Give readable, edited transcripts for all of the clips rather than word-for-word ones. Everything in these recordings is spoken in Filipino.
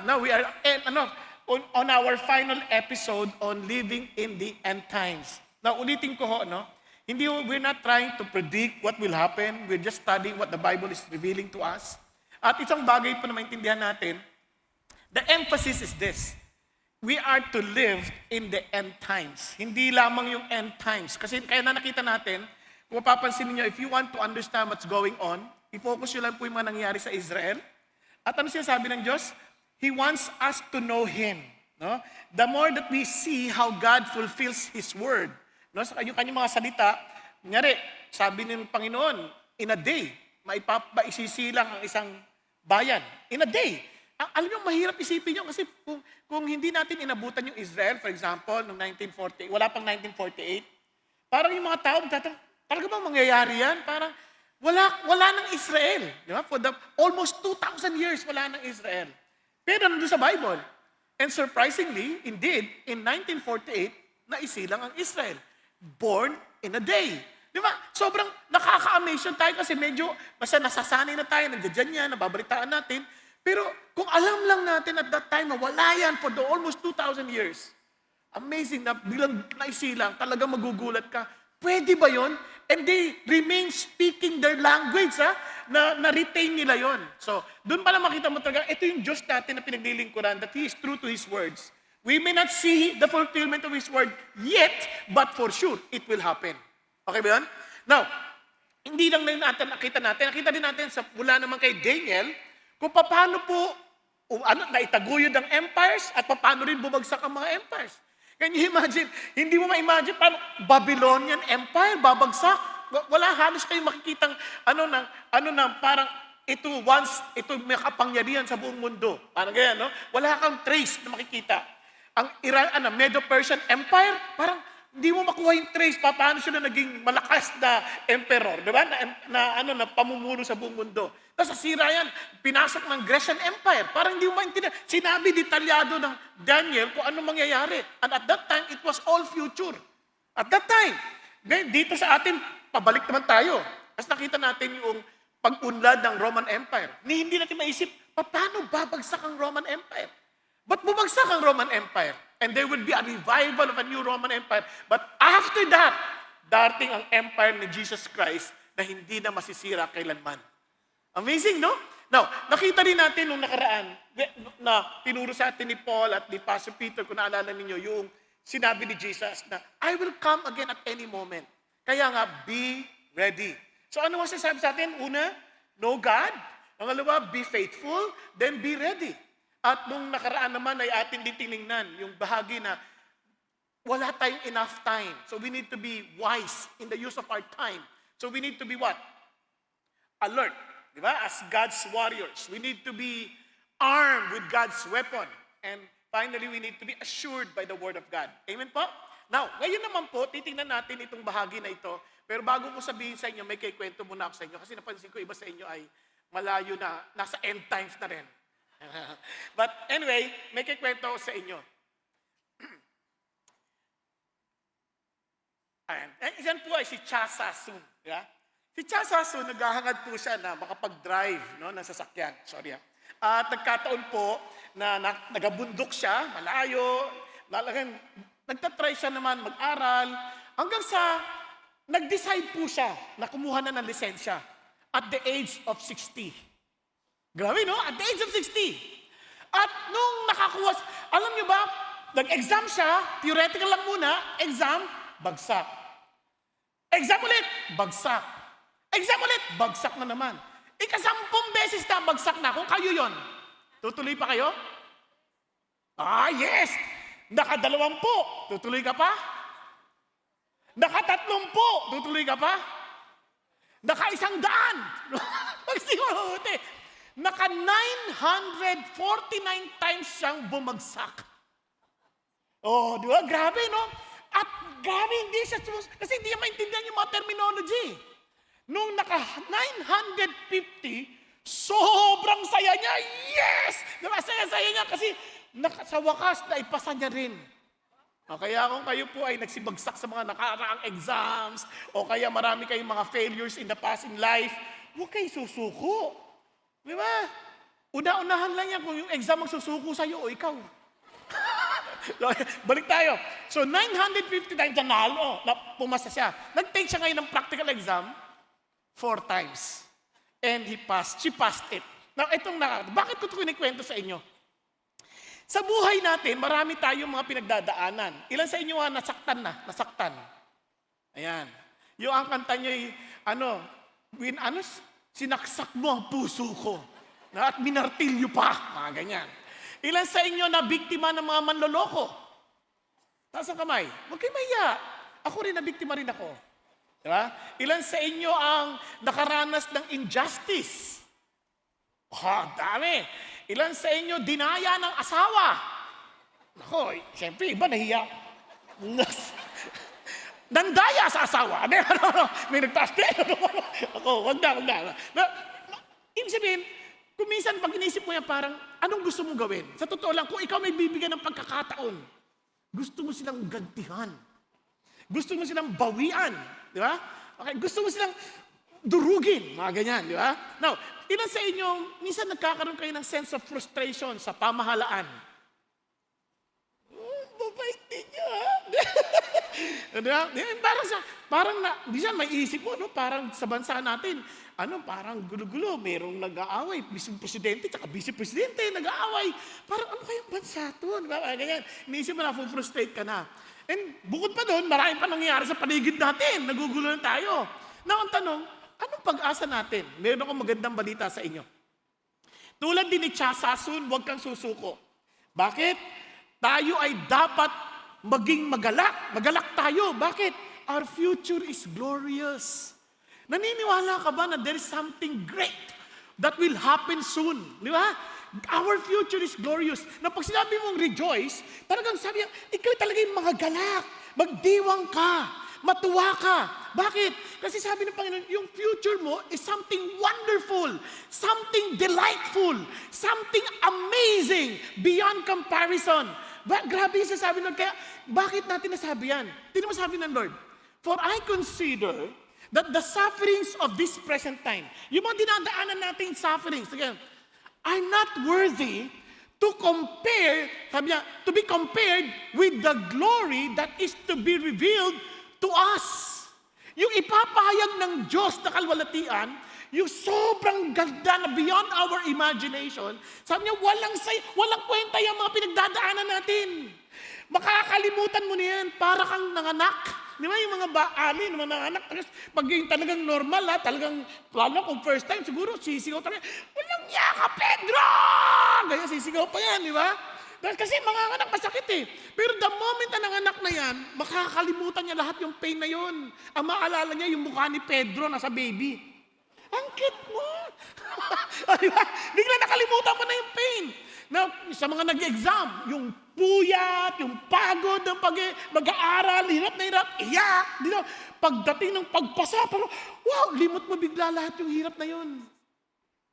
now we are on our final episode on living in the end times. Now, ulitin ko ho, no? We're not trying to predict what will happen. We're just studying what the Bible is revealing to us. At isang bagay po na maintindihan natin, the emphasis is this. We are to live in the end times. Hindi lamang yung end times. Kasi kaya na nakita natin, kung mapapansin niyo, if you want to understand what's going on, i-focus nyo lang po yung mga nangyari sa Israel. At ano sinasabi ng Diyos? He wants us to know Him. No? The more that we see how God fulfills His word, no? Sa kanyang mga salita, kunyari, sabi ng Panginoon, in a day, maisisilang ang isang bayan. In a day. Alam niyo, mahirap isipin niyo kasi kung hindi natin inabutan yung Israel, for example, noong 1948, wala pang 1948, parang yung mga tao, talaga bang mangyayari yan? Parang wala ng Israel. Di ba? For almost 2,000 years, wala ng Israel. Pero nandun sa Bible. And surprisingly, indeed, in 1948, naisilang ang Israel. Born in a day. Di ba? Sobrang nakaka-amaze yun tayo kasi medyo, basta nasasanay na tayo, nandiyan yan, nababalitaan natin. Pero kung alam lang natin at that time na wala yan for the almost 2,000 years, amazing na bilang naisilang, talagang magugulat ka. Pwede ba yon? And they remain speaking their language, na-retain nila yon. So, doon pala makita mo talaga, ito yung Diyos natin na pinaglilingkuran, that He is true to His words. We may not see the fulfillment of His word yet, but for sure, it will happen. Okay ba yun? Now, hindi lang nakita din natin mula naman kay Daniel, kung paano po naitaguyod ang empires at paano rin bumagsak ang mga empires. Can you imagine? Hindi mo ma-imagine paano Babylonian Empire babagsak. Wala halos kayong makikitang parang ito may kapangyarihan sa buong mundo. Parang ganyan, no? Wala kang trace na makikita. Ang Medo-Persian Empire, parang hindi mo makuha yung trace paano sila naging malakas na emperor, di ba? Na pamumuno sa buong mundo. Tapos sa sira yan, pinasok ng Grecian Empire. Parang hindi mo maintindihan. Sinabi detalyado ng Daniel kung ano mangyayari. And at that time, it was all future. At that time. Dito sa atin, pabalik naman tayo. Tapos nakita natin yung pag-unlad ng Roman Empire. Hindi natin maisip, paano babagsak ang Roman Empire? Ba't bumagsak ang Roman Empire? And there will be a revival of a new Roman Empire. But after that, darating ang empire ni Jesus Christ na hindi na masisira kailanman. Amazing, no? Now, nakita rin natin nung nakaraan na tinuro sa atin ni Paul at ni Pastor Peter, kung naalala ninyo, yung sinabi ni Jesus na, I will come again at any moment. Kaya nga, be ready. So ano ang sasabi sa atin? Una, know God. Pangalawa, be faithful. Then be ready. At nung nakaraan naman ay atin din tinignan yung bahagi na wala tayong enough time. So we need to be wise in the use of our time. So we need to be what? Alert. Diba? As God's warriors. We need to be armed with God's weapon. And finally, we need to be assured by the Word of God. Amen po? Now, ngayon naman po, titingnan natin itong bahagi na ito. Pero bago ko sabihin sa inyo, may kikwento muna ako sa inyo. Kasi napansin ko iba sa inyo ay malayo na, nasa end times na rin. But anyway, may kikwento ako sa inyo. Ayan. Iyan po ay si Cha Sasun. Yeah? Si Cha Sasun, naghahangad po siya na makapag-drive ng sasakyan. Sorry. At nagkataon po na nagabundok siya, malayo, nagtatry siya naman mag-aral, hanggang sa nag-decide po siya na kumuha na ng lisensya at the age of 60. Grabe, no? At the age of 60. At nung nakakuha, alam niyo ba, nag-exam siya, theoretical lang muna, exam, bagsak. Exam ulit, bagsak. Exam ulit, bagsak na naman. 10 beses na bagsak na. Kung kayo yon, tutuloy pa kayo? Yes! Naka-20, tutuloy ka pa? Naka-30, tutuloy ka pa? Naka-100. Magsimuti. Naka-949 times siyang bumagsak. Oh, di ba? Grabe, no? At grabe, hindi siya kasi hindi niya maintindihan yung mga terminology. Nung naka-950, sobrang saya niya. Yes! Saya-saya niya kasi sa wakas na ipasa niya rin. Kaya kung kayo po ay nagsibagsak sa mga nakaraang exams o kaya marami kayong mga failures in the past in life, huwag kayo susuko. Di ba? Una-unahan lang yan kung yung exam ang susuko sa'yo o ikaw. Balik tayo. So, 959 nanalo. Pumasa siya. Nag-take siya ngayon ng practical exam 4 times. And she passed it. Now, bakit ko ito kinikwento sa inyo? Sa buhay natin, marami tayong mga pinagdadaanan. Ilan sa inyo nasaktan? Ayan. Yung ang kanta niya sinaksak mo ang puso ko. At minartilyo pa. Mga ganyan. Ilan sa inyo na biktima ng mga manloloko? Taas ang kamay. Huwag kayo mahiya. Ako rin, nabiktima rin ako. Diba? Ilan sa inyo ang nakaranas ng injustice? Dami. Ilan sa inyo dinaya ng asawa? Ako, siyempre, iba nahiya. Nandaya sa asawa. May nagtaas. Ako, wag na. Ibig sabihin, kung minsan pag inisip mo yan, parang, anong gusto mong gawin? Sa totoo lang, kung ikaw may bibigyan ng pagkakataon, gusto mo silang gantihan. Gusto mo silang bawian. Di ba? Okay, gusto mo silang durugin. Mga ganyan, di ba? Now, ilan sa inyo, minsan nagkakaroon kayo ng sense of frustration sa pamahalaan. Babait ninyo, ha? Minsan may isip mo, parang sa bansa natin, parang gulo-gulo, merong nag-aaway, vice-presidente, tsaka vice-presidente, nag-aaway. Parang ano kayong bansa to? Diba? Ganyan. Iniisip mo na, frustrate ka na. And bukod pa doon, marami pa nangyayari sa paligid natin. Nagugulo na tayo. Now, ang tanong, anong pag-asa natin? Meron akong magandang balita sa inyo. Tulad din ni Cha Sasun, huwag kang susuko. Bakit? Tayo ay dapat maging magalak. Magalak tayo. Bakit? Our future is glorious. Naniniwala ka ba na there is something great that will happen soon? Di ba? Our future is glorious. Na pag sinabi mong rejoice, talagang sabi niya, ikaw talaga yung mga galak. Magdiwang ka. Matuwa ka. Bakit? Kasi sabi ng Panginoon, yung future mo is something wonderful, something delightful, something amazing, beyond comparison. Grabe yung sasabi ng Lord. Kaya, bakit natin nasabi yan? Tingnan mo sabi ng Lord, for I consider that the sufferings of this present time, yung mga dinadaanan nating sufferings, again, are not worthy to compare, sabi niya, to be compared with the glory that is to be revealed to us. Yung ipapahayag ng Diyos na kalwalatian, yung sobrang ganda na beyond our imagination, sabi niya, walang kwenta yung mga pinagdadaanan natin. Makakalimutan mo na yan, para kang nanganak. Di ba yung mga baali, yung mga nanganak, pag yung talagang normal, talagang, lalo kung first time, siguro sisigaw talaga, walang yaka, Pedro! Ganyan, sisigaw pa yan, di ba? Kasi mga anak masakit eh. Pero the moment na nanganak na yan, makakalimutan niya lahat yung pain na yun. Ang maalala niya yung mukha ni Pedro na sa baby. Ang cute mo! Bigla nakalimutan mo na yung pain. Now, sa mga nag-exam, yung puyat, yung pagod ng mag-aaral, hirap na hirap, iyak. Pagdating ng pagpasa, parang, wow, limot mo bigla lahat yung hirap na yun.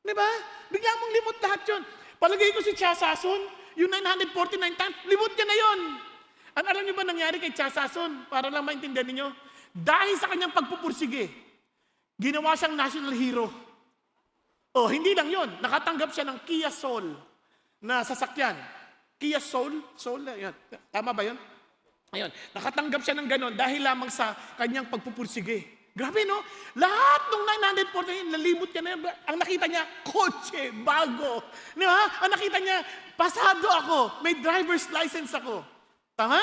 Di ba? Bigla mong limot lahat yun. Palagay ko si Cha Sasun, yung 949 times, limot niya na yun. Alam niyo ba nangyari kay Cha Sasun? Para lang maintindihan niyo. Dahil sa kanyang pagpupursige, ginawa siyang national hero. Hindi lang yun. Nakatanggap siya ng Kia Soul na sasakyan. Kia Soul? Yun. Tama ba yun? Ayun. Nakatanggap siya ng ganon dahil lamang sa kanyang pagpupursige. Grabe, no? Lahat ng 940, nalimot niya na yun. Ang nakita niya, kotse, bago. Di ba? Ang nakita niya, pasado ako. May driver's license ako. Tama?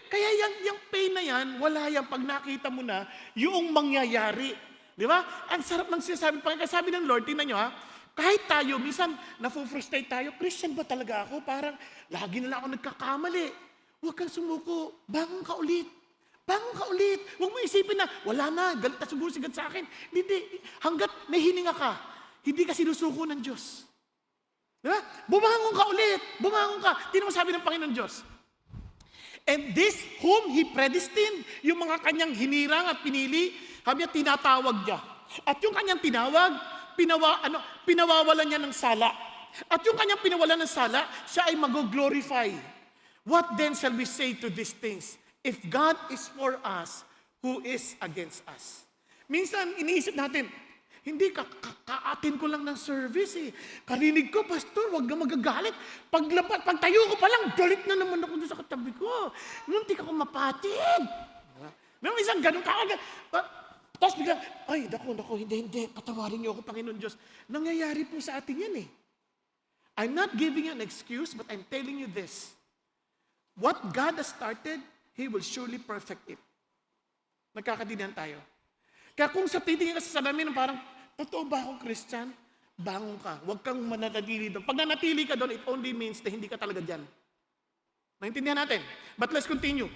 Kaya yung pain na yan, wala yan pag nakita mo na yung mangyayari. Di ba? Ang sarap ng sinasabi. Pagkasabi ng Lord, tingnan nyo ha, kahit tayo, minsan, na-frustrate tayo, Christian ba talaga ako? Parang, lagi na lang ako nagkakamali. Huwag kang sumuko. Bangon ka ulit. Bangon ka ulit. Huwag mo isipin na, wala na, galit na siguro si God sa akin. Hindi. Hanggat may hininga ka, hindi ka sinusuko ng Diyos. Diba? Bumangon ka ulit. Bumangon ka. Tingnan mo sabi ng Panginoon Diyos. And this whom He predestined, yung mga kanyang hinirang at pinili, sabi niya, tinatawag niya. At yung kanyang tinawag, pinawawalan niya ng sala. At yung kanyang pinawalan ng sala, siya ay mag-glorify. What then shall we say to these things? If God is for us, who is against us? Minsan, iniisip natin, Hindi, kaatin ko lang ng service eh. Karinig ko, pastor, wag ka magagalit. Pagtayo ko pa lang, galit na naman ako doon sa katabi ko. Muntik ako mapatid. Nung isang ganun kaagad. Tapos bigla, ay, naku, hindi, patawarin niyo ako, Panginoon Diyos. Nangyayari po sa atin yan eh. I'm not giving you an excuse, but I'm telling you this. What God has started, He will surely perfect it. Nagkakadinhan tayo. Kaya kung sa titingin ka sa salamin, parang, totoo ba akong Christian? Bangon ka. Huwag kang mananatili doon. Pag nanatili ka doon, it only means na hindi ka talaga dyan. Naintindihan natin? But let's continue.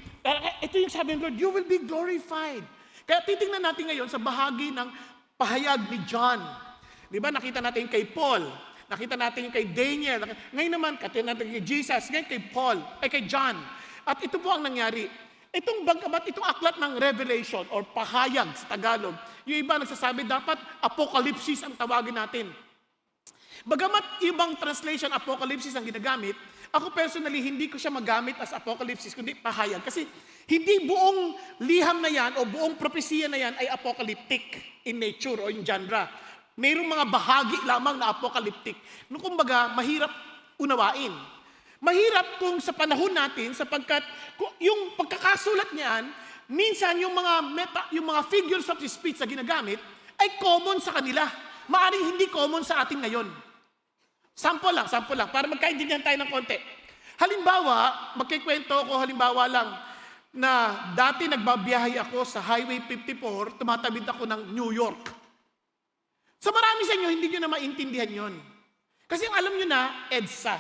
Ito yung sabi ng Lord, you will be glorified. Kaya titingnan natin ngayon sa bahagi ng pahayag ni John. Di ba? Nakita natin kay Paul. Nakita natin yung kay Daniel. Ngayon naman, nakita natin kay Jesus. Ngayon kay Paul, kay John. At ito po ang nangyari. Itong aklat ng Revelation or pahayag sa Tagalog, yung iba nagsasabi dapat apocalypse ang tawagin natin. Bagamat ibang translation apocalypse ang ginagamit, ako personally hindi ko siya magamit as apocalypse kundi pahayag. Kasi hindi buong liham na yan o buong propesiya na yan ay apocalyptic in nature o in genre. Mayroong mga bahagi lamang na apocalyptic. No, kumbaga, mahirap unawain. Mahirap kung sa panahon natin sapagkat yung pagkakasulat niyan, minsan yung mga figures of speech na ginagamit ay common sa kanila. Maaring hindi common sa atin ngayon. Sample lang, para magkaintindihan tayo ng konti. Halimbawa, magkikwento ko lang na dati nagbabiyahe ako sa Highway 54, tumatawid ako ng New York. Sa marami sa inyo, hindi nyo na maintindihan yon. Kasi ang alam nyo na, EDSA.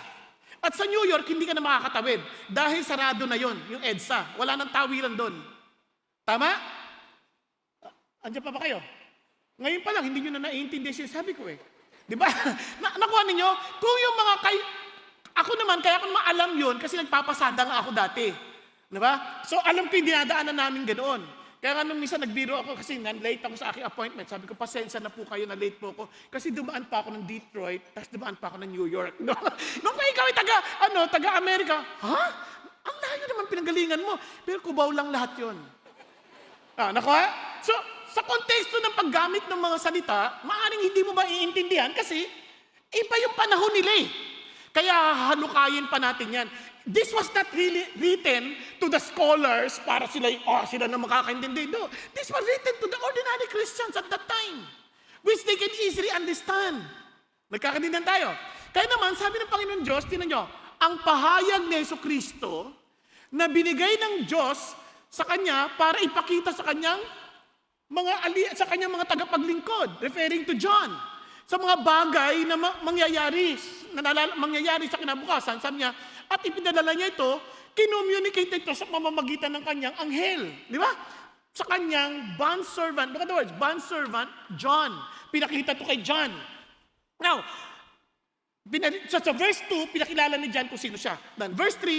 At sa New York, hindi ka na makakatawid dahil sarado na yon, yung EDSA. Wala nang tawiran doon. Tama? Andiyan pa ba kayo? Ngayon pa lang, hindi nyo na naiintindihan sinasabi ko eh. Di ba? Nakuha ninyo? Kung yung mga ako naman, kaya ko naman alam yun kasi nagpapasada nga ako dati. Di ba? So alam ko yung dinadaanan namin ganoon. Kaya nga nung minsan nagbiro ako kasi late ako sa aking appointment. Sabi ko, pasensya na po kayo na late po ako. Kasi dumaan pa ako ng Detroit, tapos dumaan pa ako ng New York. No? Nung ikaw ay taga-Amerika, ha? Ang layo naman pinanggalingan mo. Pero Cubao lang lahat yun. Nakuha? So, sa konteksto ng paggamit ng mga salita, maaaring hindi mo ba iintindihan kasi iba yung panahon nila eh. Kaya halukayin pa natin yan. This was not really written to the scholars para sila na makakaintindi. No, this was written to the ordinary Christians at that time, which they can easily understand. Nagkakaintindihan tayo. Kaya naman, sabi ng Panginoon Diyos, tinan nyo, ang pahayag ni Jesucristo na binigay ng Diyos sa Kanya para ipakita sa Kanyang mga tagapaglingkod, referring to John. Sa mga bagay na mangyayari sa kinabukasan, sabi niya, at ipinadala niya ito, kinommunicate ito sa mamamagitan ng kanyang anghel. Di ba? Sa kanyang bondservant. Look at the words, bondservant, John. Pinakita ito kay John. Now, sa verse 2, pinakilala ni John kung sino siya. Then verse 3,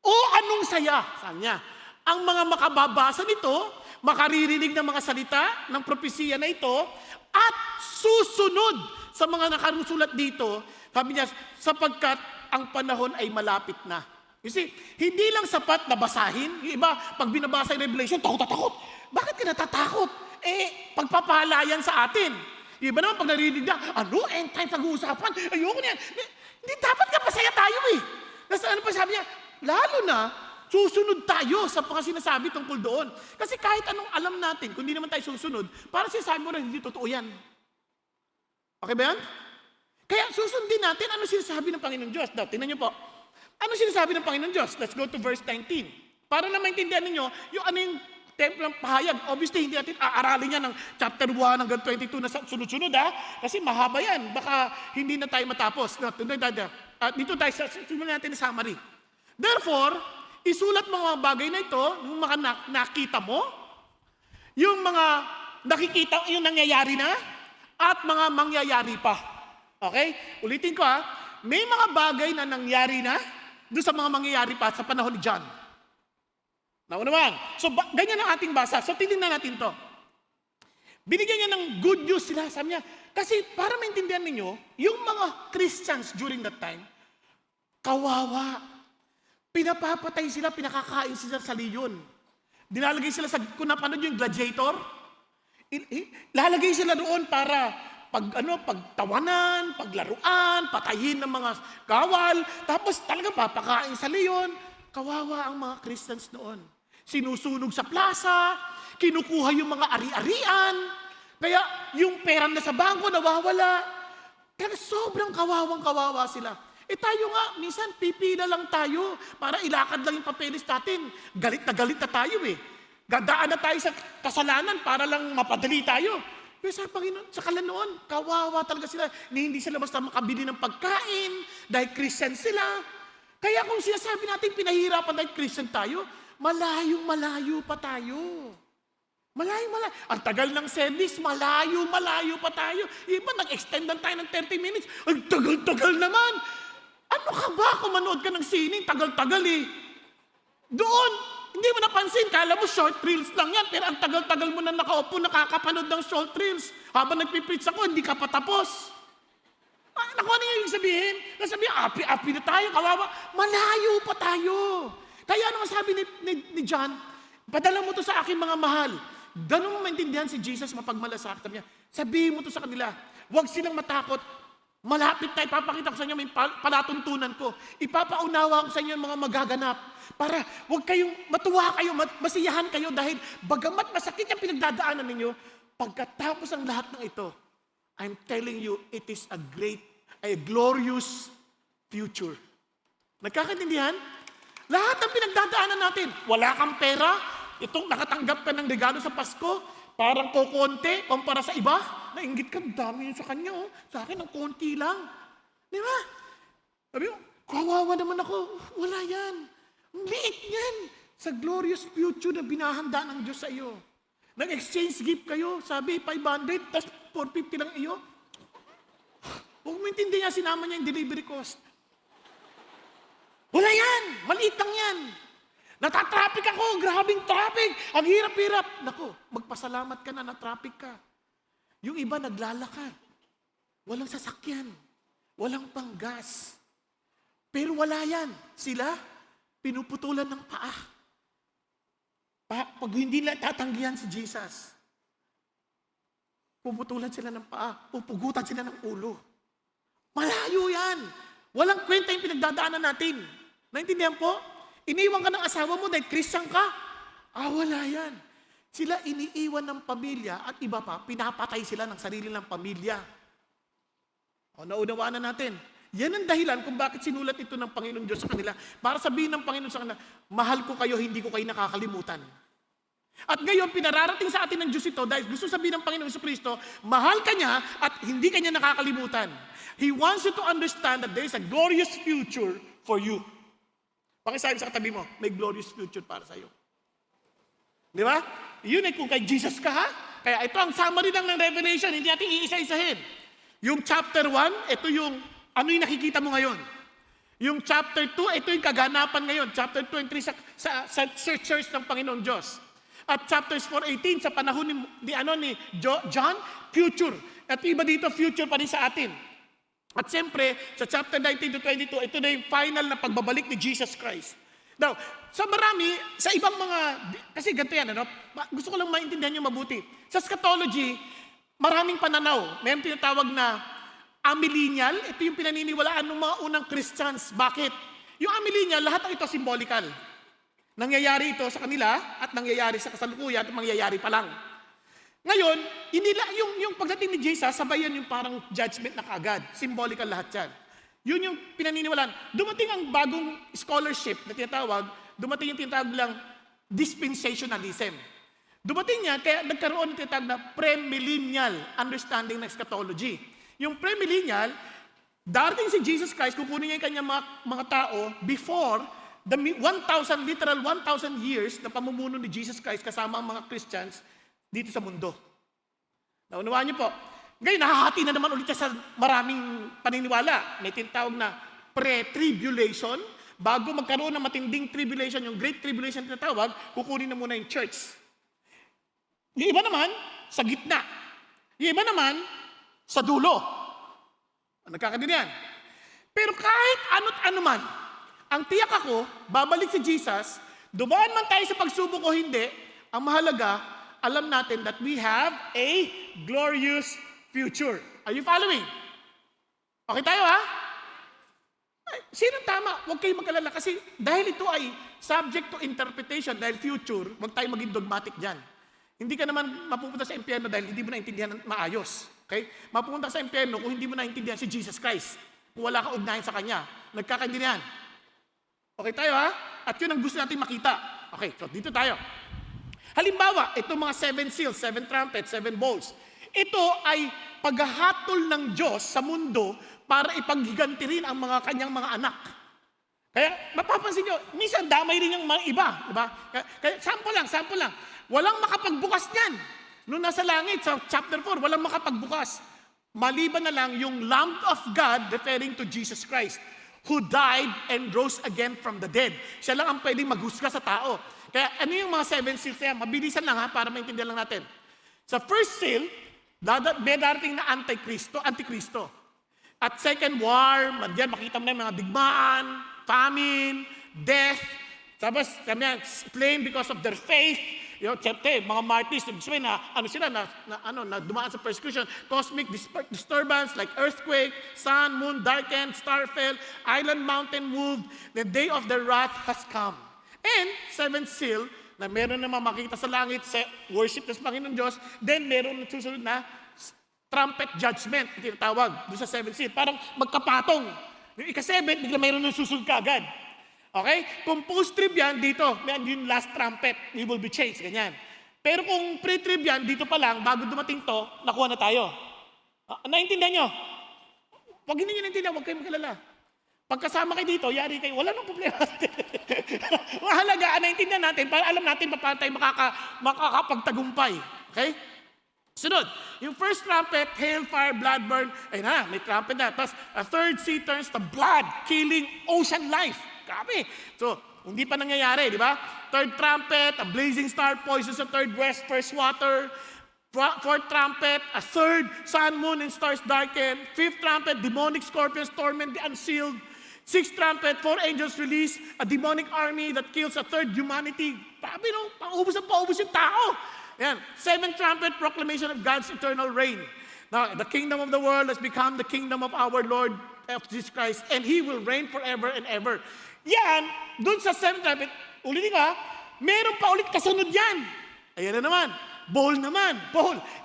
anong saya, sabi niya. Ang mga makababasa nito, makaririnig ng mga salita ng propesiya na ito, at susunod sa mga nakarusulat dito, sabi niya, sapagkat ang panahon ay malapit na. You see, hindi lang sapat na basahin. Yung iba, pag binabasa yung Revelation, takot. Bakit ka natatakot? Pagpapahalayan sa atin. Yung iba naman, pag narinig na, end time pag-uusapan? Ayoko niyan. Hindi dapat ka pasaya tayo eh. Ano pa sabi niya? Lalo na, susunod tayo sa mga sinasabi tungkol doon. Kasi kahit anong alam natin, kung hindi naman tayo susunod, parang sinasabi mo na hindi totoo yan. Okay ba yan? Kaya susundin natin ano sinasabi ng Panginoon Diyos. Now, tingnan niyo po. Ano sinasabi ng Panginoon Diyos? Let's go to verse 19. Para na maintindihan ninyo, yung ano yung templo ng pahayag. Obviously, hindi natin aaralin yan ng chapter 1 hanggang 22 na sunod-sunod kasi mahaba yan. Baka hindi na tayo matapos. Dito tayo, simulan natin na summary. Therefore, isulat mga bagay na ito, yung mga nakita mo, yung mga nakikita, yung nangyayari na, at mga mangyayari pa. Okay? Ulitin ko may mga bagay na nangyari na doon sa mga mangyayari pa sa panahon ni John. Naunawang. So, ganyan ang ating basa. So, titingnan natin to. Binigyan niya ng good news sila. Sabi niya, kasi para maintindihan ninyo, yung mga Christians during that time, kawawa. Pinapapatay sila, pinakakain sila sa leon. Dinalagay sila kung napanood yung Gladiator, Lalagay sila doon para pagtawanan, paglaruan, patayin ng mga kawal, tapos talagang papakain sa leon. Kawawa ang mga Christians noon. Sinusunog sa plaza, kinukuha yung mga ari-arian, kaya yung pera na sa bangko nawawala. Kaya sobrang kawawang-kawawa sila. Tayo nga, minsan pipila lang tayo para ilakad lang yung papeles natin. Galit na tayo eh. Gadaan na tayo sa kasalanan para lang mapadali tayo. Pero sa Panginoon, sa kalanoon, kawawa talaga sila. Hindi sila basta makabili ng pagkain dahil Christian sila. Kaya kung sinasabi natin pinahirapan dahil Christian tayo, malayong-malayo pa tayo. Malayo. Ang tagal ng service, malayo pa tayo. Iba, nag-extend lang tayo ng 30 minutes. Ang tagal-tagal naman. Ano ka ba kung manood ka ng sining? Tagal-tagal eh. Doon, hindi mo napansin. Kala mo short reels lang yan. Pero ang tagal-tagal mo na nakaupo, nakakapanood ng short reels. Habang nagpipreach ako, hindi ka patapos. Naku, ano yung sabihin? Nasabihin, api na tayo, kawawa. Malayo pa tayo. Kaya ano sabi ni John, padala mo to sa aking mga mahal. Ganun mo maintindihan si Jesus mapagmalasakit niya. Sabihin mo to sa kanila. Huwag silang matakot. Malapit na ipapakita ko sa inyo, may palatuntunan ko. Ipapaunawa ko sa inyo yung mga magaganap. Para huwag kayong matuwa kayo, masiyahan kayo dahil bagamat masakit yung pinagdadaanan ninyo, pagkatapos ng lahat ng ito, I'm telling you, it is a glorious future. Nagkakaintindihan? Lahat ng pinagdadaanan natin, wala kang pera, itong nakatanggap ka ng regalo sa Pasko, parang kukonti, kumpara sa iba, nainggit ka, dami yun sa kanya, oh. Sa akin, ang konti lang. Di ba? Sabi mo, kawawa naman ako. Wala yan. Ang liit yan. Sa glorious future na binahanda ng Diyos sa iyo. Nag-exchange gift kayo, sabi 500, tapos 450 lang iyo. Huwag mo intindihan, sinama niya yung delivery cost. Wala yan. Maliit lang yan. Natatraffic ako, grabing traffic. Ang hirap-hirap. Naku, magpasalamat ka na traffic ka. Yung iba naglalakad. Walang sasakyan. Walang panggas. Pero wala yan. Sila, pinuputulan ng paa. Pag hindi nila tatanggihan si Jesus, puputulan sila ng paa. Pupugutan sila ng ulo. Malayo yan. Walang kwenta yung pinagdadaanan natin. Naintindihan po? Iniwan ka ng asawa mo dahil Christian ka? Wala yan. Sila iniiwan ng pamilya at iba pa, pinapatay sila ng sarili ng pamilya. Naunawaan na natin. Yan ang dahilan kung bakit sinulat ito ng Panginoon Diyos sa kanila. Para sabihin ng Panginoon sa kanila, mahal ko kayo, hindi ko kayo nakakalimutan. At ngayon, pinararating sa atin ng Diyos ito dahil gusto sabihin ng Panginoon Jesucristo, mahal ka niya at hindi ka niya nakakalimutan. He wants you to understand that there is a glorious future for you. Pakisabi sa katabi mo, may glorious future para sa iyo. Di ba? Yun ay kung kay Jesus ka ha. Kaya ito ang summary lang ng Revelation, hindi natin iisa-isahin. Yung chapter 1, ito yung ano yung nakikita mo ngayon. Yung chapter 2, ito yung kaganapan ngayon. Chapter 2 and 3 sa church ng Panginoon Diyos. At chapters 4:18 sa panahon ni John, future. At iba dito, future pa rin sa atin. At siyempre, sa chapter 19 to 22, ito na yung final na pagbabalik ni Jesus Christ. Now, sa marami, sa ibang mga, kasi ganito yan, ano? Gusto ko lang maintindihan nyo mabuti. Sa eschatology, maraming pananaw. Mayroong tinatawag na amillennial. Ito yung pinaniniwalaan ng mga unang Christians. Bakit? Yung amillennial, lahat ng ito symbolical. Nangyayari ito sa kanila at nangyayari sa kasalukuyan at mangyayari pa lang. Ngayon, yung pagdating ni Jesus, sabayan yung parang judgment na kaagad. Symbolical lahat yan. Yun yung pinaniniwalaan. Dumating ang bagong scholarship na tinatawag, dumating yung tinatawag lang dispensationalism. Dumating yan, kaya nagkaroon ng tinatawag na premillennial understanding ng eschatology. Yung premillennial, darating si Jesus Christ, kukunin niya yung kanyang mga tao before the 1,000 years na pamumuno ni Jesus Christ kasama ang mga Christians dito sa mundo. Naunawaan niyo po. Ngayon, nahahati na naman ulit sa maraming paniniwala. May tinatawag na pre-tribulation. Bago magkaroon ng matinding tribulation, yung great tribulation na tinatawag, kukunin na muna yung church. Yung iba naman, sa gitna. Yung iba naman, sa dulo. Nagkakadinihan. Pero kahit ano't ano man, ang tiyak ako, babalik si Jesus, dumaan man tayo sa pagsubok o hindi, ang mahalaga, alam natin that we have a glorious future. Are you following? Okay tayo, ha? Ay, sinong tama? Huwag kayong mag-alala kasi dahil ito ay subject to interpretation dahil future, huwag tayo maging dogmatic dyan. Hindi ka naman mapupunta sa impyerno dahil hindi mo naintindihan ng maayos. Okay? Mapupunta sa impyerno kung hindi mo naintindihan si Jesus Christ. Kung wala kang ugnayan sa Kanya. Nagkakaintindihan. Okay tayo, ha? At yun ang gusto natin makita. Okay, so dito tayo. Halimbawa, ito mga 7 seals, 7 trumpets, 7 bowls. Ito ay paghahatol ng Diyos sa mundo para ipaghiganti rin ang mga kanyang mga anak. Kaya mapapansin nyo, minsan damay rin yung mga iba. Diba? Kaya sample lang. Walang makapagbukas niyan. Noong nasa langit, sa chapter 4, walang makapagbukas. Maliban na lang yung Lamb of God, referring to Jesus Christ, who died and rose again from the dead. Siya lang ang pwedeng maghusga sa tao. Kaya ano yung mga 7 seals na yan? Mabilisan lang ha, para maintindihan lang natin. Sa first seal, may darating na Antikristo. At second war, diyan makita mo na yung mga digmaan, famine, death. Tapos, slain because of their faith. Siyempre, mga martyrs, sabihin na, na dumaan sa persecution, cosmic disturbance like earthquake, sun, moon darkened, star fell, island mountain moved, the day of their wrath has come. And, seventh seal, na meron naman makita sa langit, worship ng Panginoon Diyos, then meron na susunod na trumpet judgment, tinatawag, doon sa 7 seal. Parang magkapatong. Yung ika-7, bigla mayroon ng susunod ka agad. Okay? Kung post-trib yan, dito, may yung last trumpet, it will be changed, ganyan. Pero kung pre-trib yan, dito pa lang, bago dumating to, nakuha na tayo. Naintindihan nyo? Pag hindi nyo naintindihan, huwag kayong magkalala. Pagkasama kayo dito, yari kayo, wala nang problema. Mahalaga, naintindihan natin, para alam natin paano tayo makakapagtagumpay. Okay? Sunod, yung first trumpet, hail, fire, blood, burn. Ayun na, may trumpet na. Tapos, a third sea turns to blood, killing ocean life. Grabe. So, hindi pa nangyayari, di ba? Third trumpet, a blazing star poisons the third west, first water. Fourth trumpet, a third, sun, moon, and stars darken. Fifth trumpet, demonic scorpions torment the unsealed. Sixth trumpet, 4 angels release a demonic army that kills a third humanity. Grabe, no? Paubos yung tao. Yan. Seventh trumpet, proclamation of God's eternal reign. Now, the kingdom of the world has become the kingdom of our Lord of Jesus Christ, and He will reign forever and ever. Yan, dun sa seventh trumpet, ulitin ka, meron pa ulit kasunod yan. Ayan na naman. Bowl.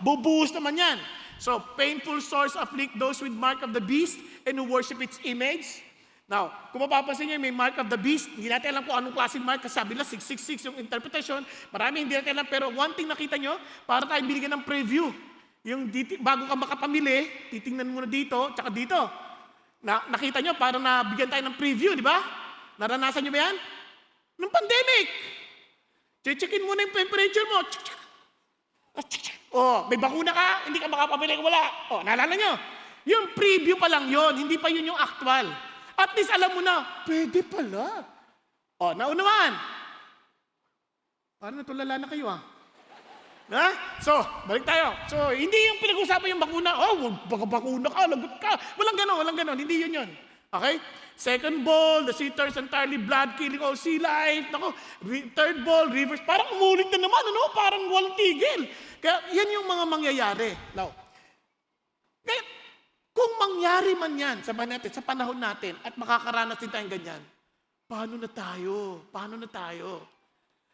Bubuhos naman yan. So, painful sores afflict those with mark of the beast and who worship its image. Now, kung mapapansin nyo, may mark of the beast. Hindi natin alam kung anong klaseng mark. Kasi sabi nila, 666 yung interpretation. Marami hindi natin alam. Pero one thing nakita nyo, para tayo binigyan ng preview. Yung bago ka makapamili, titingnan mo na dito, tsaka dito. Nakita nyo, para nabigyan tayo ng preview, di ba? Naranasan nyo ba yan? Nung pandemic. Checkin mo na yung temperature mo. Oh, may bakuna ka, hindi ka makapamili, wala. Oh, naalala nyo? Yung preview pa lang yon, hindi pa yun yung actual. At least alam mo na, pwede pala. O, naunawan. Parang natulala na kayo, ha? So, balik tayo. So, hindi yung pinag-usapan yung bakuna. Oh, bakuna ka, lagot ka. Walang ganon. Hindi yun. Okay? Second ball, the sea turns entirely blood, killing all sea life. Nako, third ball, rivers. Parang umulit na naman, ano? Parang walang tigil. Kaya, yan yung mga mangyayari. Now, kaya, kung mangyari man yan sa panahon natin at makakaranas din tayong ganyan, paano na tayo?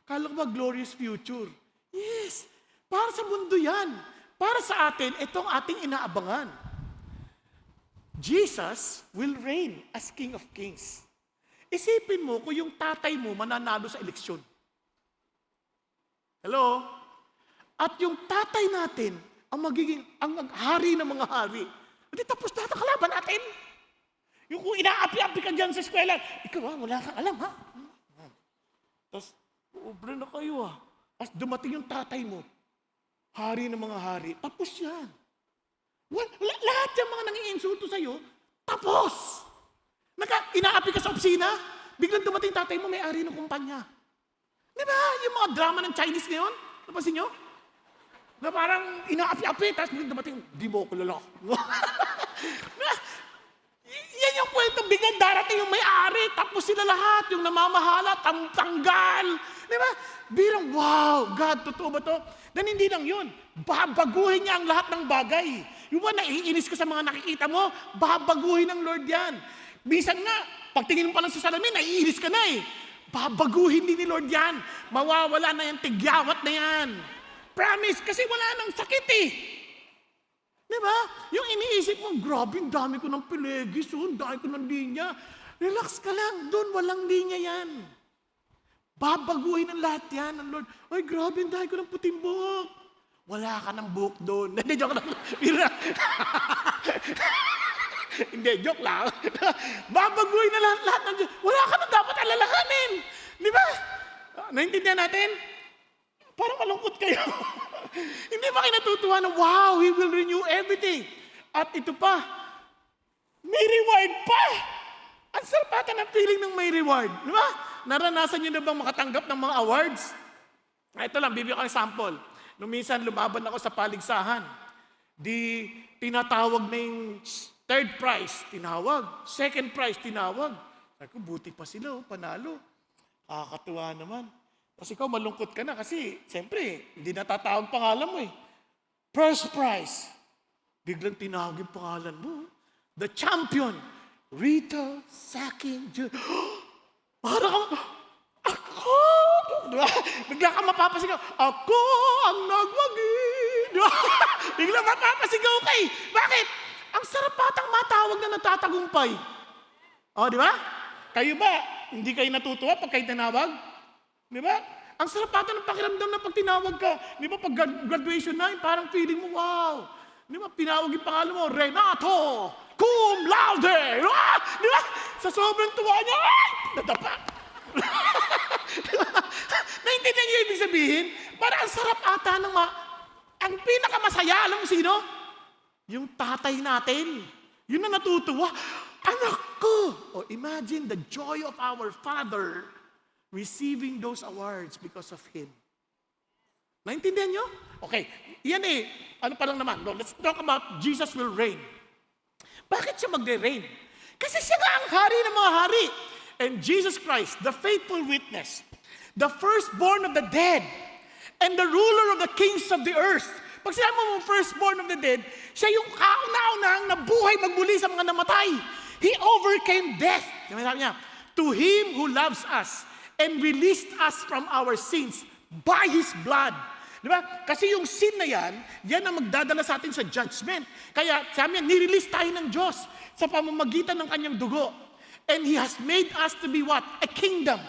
Kala ko ba glorious future? Yes, para sa mundo yan. Para sa atin, itong ating inaabangan. Jesus will reign as King of Kings. Isipin mo kung yung tatay mo mananalo sa eleksyon. Hello? At yung tatay natin ang magiging ang hari ng mga hari. Hindi tapos lahat ang kalaban natin. Yung kung inaapi-api ka dyan sa eskwela, ikaw wala kang alam ha. Tapos, ubra na kayo ha. Tapos dumating yung tatay mo, hari ng mga hari. Tapos yan. Lahat yung mga nangiinsulto sa'yo, tapos. Inaapi ka sa opisina, biglang dumating tatay mo, may-ari ng kumpanya. Di ba? Yung mga drama ng Chinese ngayon, napansin nyo? Na parang inaapi-api, tapos biglang dumating, di mo ko lalak. Yan yung kwento, biglang darating yung may-ari, tapos sila lahat, yung namamahala, tanggal. Di ba? Birang, wow, God God, totoo ba to? Then hindi lang yun. Babaguhin niya ang lahat ng bagay. Yung ba naiinis ka sa mga nakikita mo, babaguhin ng Lord yan. Minsan nga, pagtingin mo pa lang sa salamin, naiinis ka na eh. Babaguhin din ni Lord yan. Mawawala na yan, tigyawat na yan. Promise, kasi wala nang sakit eh. Diba? Yung iniisip mo, grabe, ang dami ko ng pilegis, ang dami ko ng linya. Relax ka lang, doon walang linya yan. Babaguhin ang lahat yan ng Lord. Ay, grabe, ang dami ko ng puting buhok. Wala ka ng buhok doon. Hindi, joke lang. Hindi, joke lang. Babaguhin na lahat ng Diyos. Wala ka na dapat alalahanin. Di ba? Naintindihan natin? Parang malungkot kayo. Hindi ba kayo natutuwa na, wow, He will renew everything. At ito pa, may reward pa. Ang sarapatan ng feeling ng may reward. Di ba? Naranasan niyo na bang makatanggap ng mga awards? Ito lang, bibigyan ko ng sample. Nung minsan lumaban ako sa paligsahan, di tinatawag na yung third prize, tinawag. Second prize, tinawag. Sabi ko, buti pa sila, panalo. Kakatuwa naman. Kasi ikaw malungkot ka na kasi, siyempre, hindi natatawag pangalan mo eh. First prize. Biglang tinawag yung pangalan mo. The champion, Rita Saking Jr. Parang ako! Diba? Bigla ka mapapasigaw, ako ang nagwagi! Diba? Bigla mapapasigaw ka eh. Bakit? Ang sarap patang matawag na natatagumpay. O, di ba? Kayo ba, hindi kayo natutuwa pag kayo tinawag? Di ba? Ang sarap patang ng pakiramdam na pag tinawag ka. Di ba, pag graduation na, parang feeling mo, wow! Di ba, pinawag yung pangalan mo, Renato! Cum laude! Di ba? Sa sobrang tuwa niya, ay! Nadapa! Naintindihan niyo ibig sabihin? Para ang sarap ata ng ang pinakamasaya, alam mo sino? Yung tatay natin. Yun na natutuwa. Anak ko! Oh, imagine the joy of our Father receiving those awards because of Him. Naintindihan niyo? Okay, yan eh. Ano pa lang naman? No, let's talk about Jesus will reign. Bakit siya magre-reign? Kasi siya nga ang hari ng mga hari. And Jesus Christ, the faithful witness, the firstborn of the dead, and the ruler of the kings of the earth. Pag sinabi mo firstborn of the dead, siya yung kauna-unahang nabuhay magmuli sa mga namatay. He overcame death. Sabi niya, to Him who loves us and released us from our sins by His blood. Diba? Kasi yung sin na yan ang magdadala sa atin sa judgment. Kaya sabi niya, nirelease tayo ng Diyos sa pamamagitan ng kanyang dugo. And He has made us to be what? A kingdom.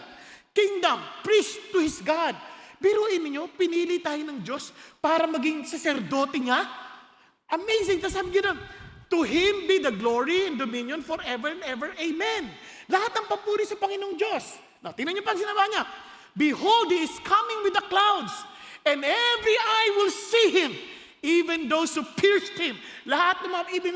Kingdom, priest to His God. Biruin niyo, pinili tayo ng Diyos para maging saserdote niya. Amazing. Tapos sabi niya, to Him be the glory and dominion forever and ever. Amen. Lahat ng papuri sa Panginoong Diyos. Now, tingnan niyo pa sinabi niya. Behold, He is coming with the clouds, and every eye will see Him, even those who pierced Him. Lahat ng mga even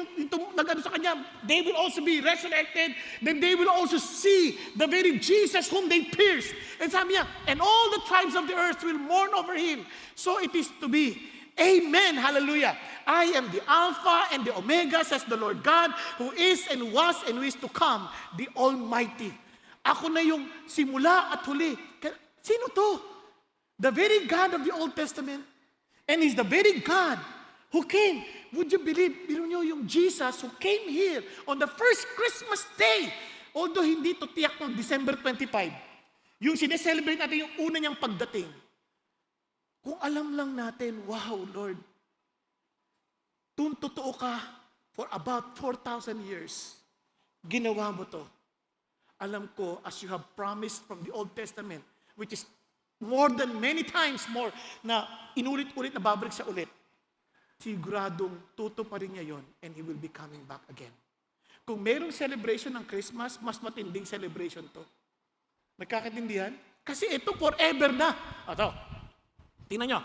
nagano sa Kanya, they will also be resurrected, then they will also see the very Jesus whom they pierced. And sabi niya, and all the tribes of the earth will mourn over Him. So it is to be. Amen. Hallelujah. I am the Alpha and the Omega, says the Lord God, who is and was and who is to come, the Almighty. Ako na yung simula at huli. Sino to? The very God of the Old Testament. And He's the very God who came. Would you believe, biro nyo yung Jesus who came here on the first Christmas day. Although hindi to tiyak ng December 25. Yung sineselebrate natin yung una niyang pagdating. Kung alam lang natin, wow, Lord, totoo ka for about 4,000 years. Ginawa mo to. Alam ko, as you have promised from the Old Testament, which is more than many times more na inulit-ulit na babalik sa ulit, siguradong tuto pa rin niya yon and He will be coming back again. Kung mayroong celebration ng Christmas, mas matinding celebration to. Nagkakaintindihan? Kasi ito forever na. Ito, tingnan nyo.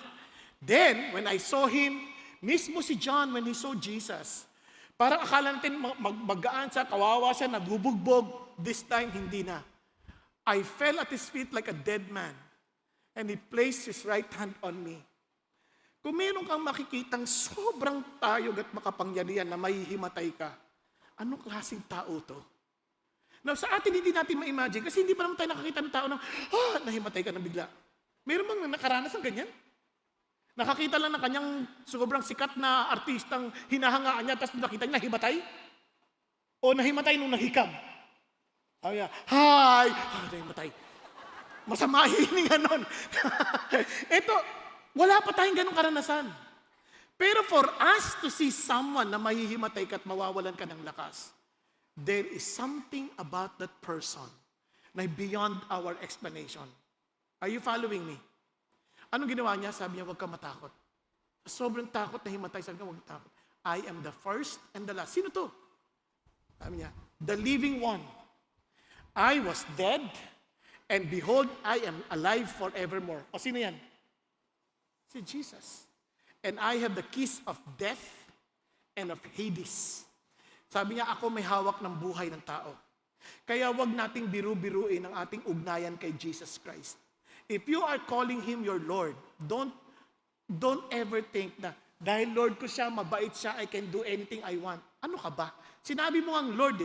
Then, when I saw Him, mismo si John when he saw Jesus, parang akala natin magaan siya, kawawa siya, nabubugbog. This time, hindi na. I fell at His feet like a dead man. And He placed His right hand on me. Kung meron kang makikitang sobrang tayog at makapangyarihan na mahihimatay ka, anong klaseng tao to? Now, sa atin, hindi natin ma-imagine kasi hindi pa naman tayo nakakita ng tao na, nahimatay ka na bigla. Meron bang nakaranas ng ganyan? Nakakita lang ng kanyang sobrang sikat na artistang hinahangaan niya, tapos nakita niya nahimatay? O nahimatay nung nahikab? Sabi niya, hi! Nahimatay. Masama hininga nun. Ito, wala pa tayong ganong karanasan. Pero for us to see someone na mahihimatay ka at mawawalan ka ng lakas, there is something about that person na beyond our explanation. Are you following me? Anong ginawa niya? Sabi niya, huwag ka matakot. Sobrang takot na himatay. Sabi niya, huwag takot. I am the first and the last. Sino to? Sabi niya, the living one. I was dead, and behold, I am alive forevermore. O sino yan? Si Jesus. And I have the keys of death and of Hades. Sabi niya, ako may hawak ng buhay ng tao. Kaya wag nating biru-biruin ang ating ugnayan kay Jesus Christ. If you are calling Him your Lord, don't ever think na, dahil Lord ko siya, mabait siya, I can do anything I want. Ano ka ba? Sinabi mo ang Lord,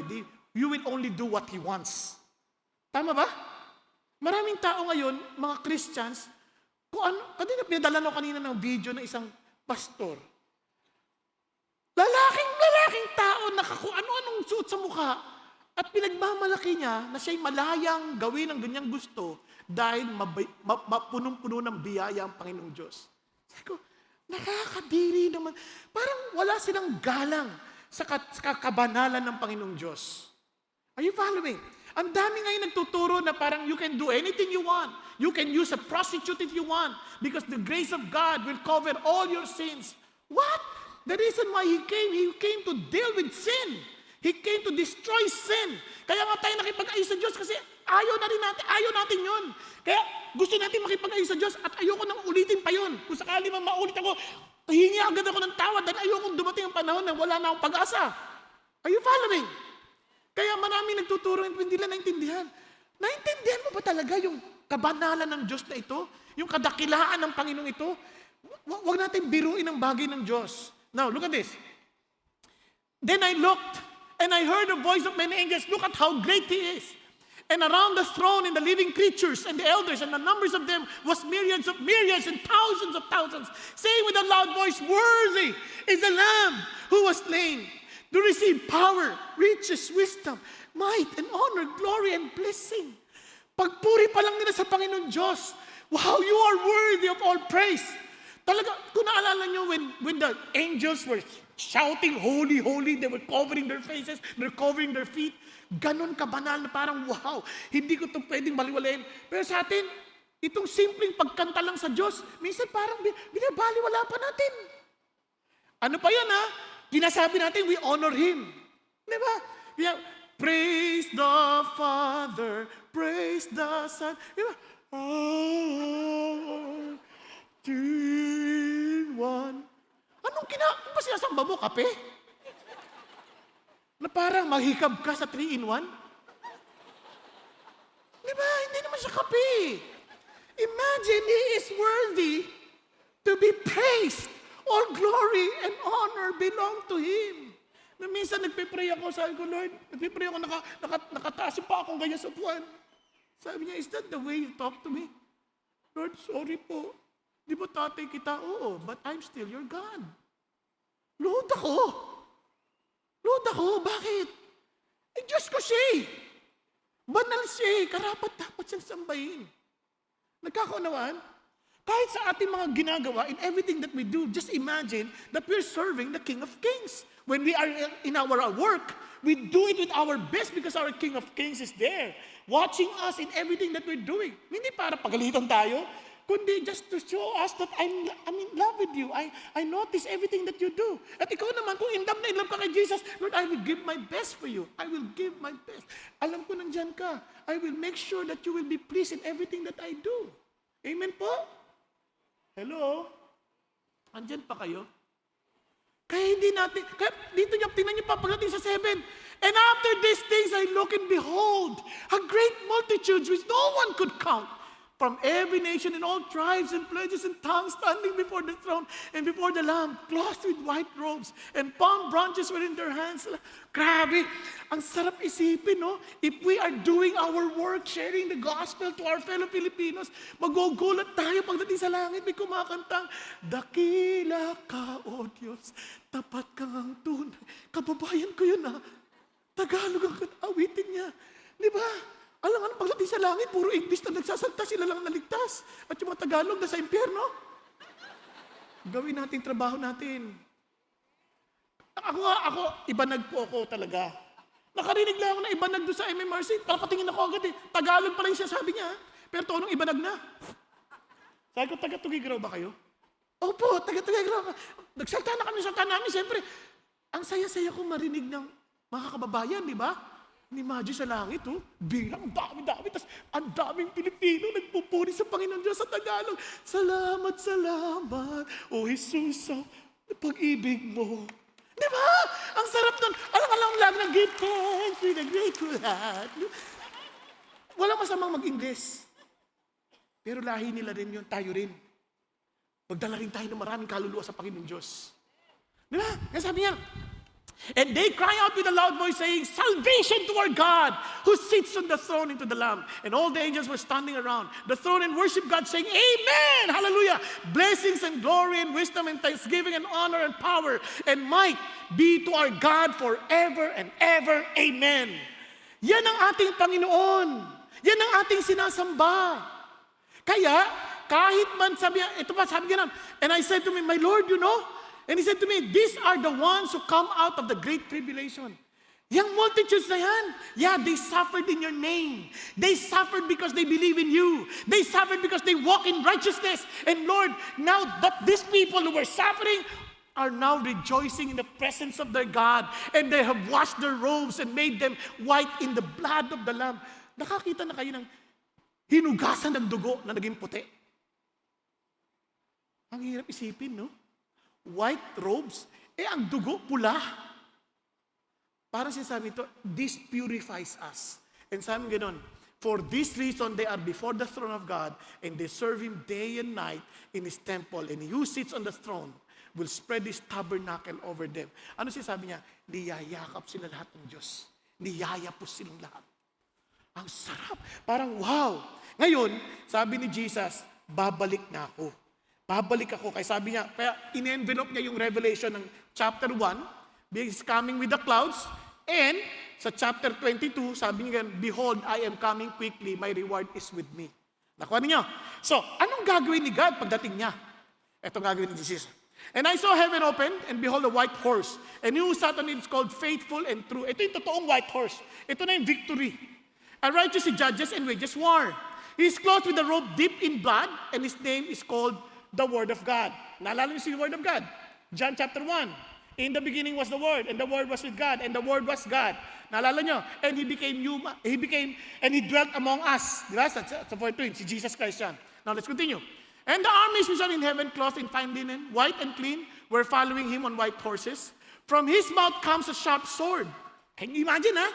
you will only do what He wants. Tama ba? Maraming tao ngayon, mga Christians, pinadala ko kanina ng video ng isang pastor. Lalaking tao na ano-anong suot sa mukha at pinagmamalaki niya na siya'y malayang gawin ang ganyang gusto dahil mapunong-puno ng biyaya ang Panginoong Diyos. Sabi ko, nakakadiri naman. Parang wala silang galang sa kabanalan ng Panginoong Diyos. Are you following? Ang dami ngayon nagtuturo na parang you can do anything you want. You can use a prostitute if you want because the grace of God will cover all your sins. What? The reason why He came to deal with sin. He came to destroy sin. Kaya nga tayo nakipag-ayos sa Diyos kasi ayaw natin yun. Kaya gusto natin makipag-ayos sa Diyos at ayoko nang ulitin pa yun. Kung sakali man maulit ako, hingi agad ako ng tawad dahil ayoko dumating ang panahon na wala na akong pag-asa. Are you following? Kaya marami nagtuturo hindi nila naintindihan. Naintindihan mo ba talaga yung kabanalan ng Diyos na ito? Yung kadakilaan ng Panginoong ito? Huwag natin biruin ang bagay ng Diyos. Now, look at this. Then I looked, and I heard the voice of many angels. Look at how great He is. And around the throne and the living creatures and the elders and the numbers of them was myriads of myriads and thousands of thousands, saying with a loud voice, worthy is the Lamb who was slain to receive power, riches, wisdom, might, and honor, glory, and blessing. Pagpuri pa lang nila sa Panginoon Diyos. Wow, you are worthy of all praise. Talaga, kung naalala nyo when the angels were shouting, holy, holy, they were covering their faces, they're covering their feet. Ganon kabanal na parang, wow, hindi ko ito pwedeng baliwalain. Pero sa atin, itong simpleng pagkanta lang sa Diyos, minsan parang binabaliwala pa natin. Ano pa yan ha? Kinasabi natin, we honor Him. Di ba? Praise the Father, praise the Son. Di ba? One. Anong ba sinasamba mo? Kape? Na parang maghikab ka sa 3-in-1? Di ba? Hindi naman siya kape. Imagine He is worthy to be praised. All glory and honor belong to Him. Na minsan nagpipray ako, sabi ko, Lord, nagpipray ako, nakataas pa akong ganyan sa upuan. Sabi niya, is that the way you talk to me? Lord, sorry po. Di ba tatay kita? Oo, but I'm still your God. Lord ako, bakit? Diyos ko siya. Banal siya. Karapat-dapat siyang sambahin. Nagkakaunawaan? Kahit sa ating mga ginagawa, in everything that we do, just imagine that we're serving the King of Kings. When we are in our work, we do it with our best because our King of Kings is there, watching us in everything that we're doing. Hindi para pagalitan tayo, kundi just to show us that I'm in love with you. I notice everything that you do. At ikaw naman, kung in love ka kay Jesus, Lord, I will give my best for you. I will give my best. Alam ko nandyan ka. I will make sure that you will be pleased in everything that I do. Amen po? Hello? Andyan pa kayo? Kaya hindi natin, tingnan niyo pa pagdating sa 7. And after these things I look and behold, a great multitude which no one could count, from every nation and all tribes and pledges and tongues standing before the throne and before the Lamb, clothed with white robes, and palm branches were in their hands. Grabe! Ang sarap isipin, no? If we are doing our work, sharing the gospel to our fellow Filipinos, magugulat tayo pagdating sa langit, may kumakantang, dakila ka, O Diyos, tapat kang ang tunay. Kababayan ko yun, ha? Tagalog ang awitin niya. Di ba? Alam nga, pagdating sa langit, puro English na nagsasalta, sila lang naligtas. At yung mga Tagalog na sa impyerno. Gawin natin trabaho natin. Ako, ibanag po ako talaga. Nakarinig lang ako na ibanag doon sa MMRC. Papatingin ako agad eh. Tagalog pala yung sabi niya. Pero tonong ibanag na. Sabi ko, taga-Tugigraw ba kayo? Opo, taga-Tugigraw. Nagsalta na kami sa namin. Siyempre, ang saya-saya ko marinig ng mga kababayan, di ba? Imagine sa langit, bilang dami-dami, tapos ang daming Pilipino nagpupuri sa Panginoon Diyos sa Tagalog. Salamat, salamat, O Jesus, sa pag-ibig mo. Di ba? Ang sarap nun. Alam lang ng give thanks with a grateful heart. Walang masamang mag-Ingles. Pero lahi nila rin yun, tayo rin. Magdala rin tayo ng maraming kaluluwa sa Panginoon Diyos. Di ba? Kaya sabi niya, and they cry out with a loud voice saying, salvation to our God who sits on the throne into the Lamb. And all the angels were standing around the throne and worship God saying, Amen! Hallelujah! Blessings and glory and wisdom and thanksgiving and honor and power and might be to our God forever and ever. Amen. Yan ang ating Panginoon. Yan ang ating sinasamba. Kaya, kahit man sabi niya, and I said to me, my Lord, you know, and He said to me, these are the ones who come out of the great tribulation. Yang multitudes na yan, yeah, they suffered in your name. They suffered because they believe in you. They suffered because they walk in righteousness. And Lord, now that these people who were suffering are now rejoicing in the presence of their God. And they have washed their robes and made them white in the blood of the Lamb. Nakakita na kayo ng hinugasan ng dugo na naging puti. Ang hirap isipin, no? White robes, ang dugo pula. Parang sinasabi ito, this purifies us. And sabi ganoon, for this reason they are before the throne of God and they serve Him day and night in His temple. And He who sits on the throne will spread His tabernacle over them. Ano sinasabi niya? Niyayakap sila lahat ng Diyos. Niyayapos silang lahat. Ang sarap. Parang wow. Ngayon, sabi ni Jesus, babalik na ako. Babalik ako. Kaya sabi niya, kaya in-envelope niya yung revelation ng chapter 1, He's coming with the clouds, and sa chapter 22, sabi niya, behold, I am coming quickly, my reward is with me. Nakuha niyo? So, anong gagawin ni God pagdating niya? Ito gagawin ni Jesus. And I saw heaven open, and behold, a white horse. And he who sat on it is called Faithful and True. Ito yung totoong white horse. Ito na yung victory. And righteous He judges and wages war. He is clothed with a robe dipped in blood, and His name is called the Word of God. Naalala niyo si Word of God? John chapter 1. In the beginning was the Word, and the Word was with God, and the Word was God. Naalala niyo? And He became human. And He dwelt among us. Diba? Sa 4:2, si Jesus Christ yan. Now let's continue. And the armies which are in heaven, clothed in fine linen, white and clean, were following Him on white horses. From His mouth comes a sharp sword. Can you imagine, ha?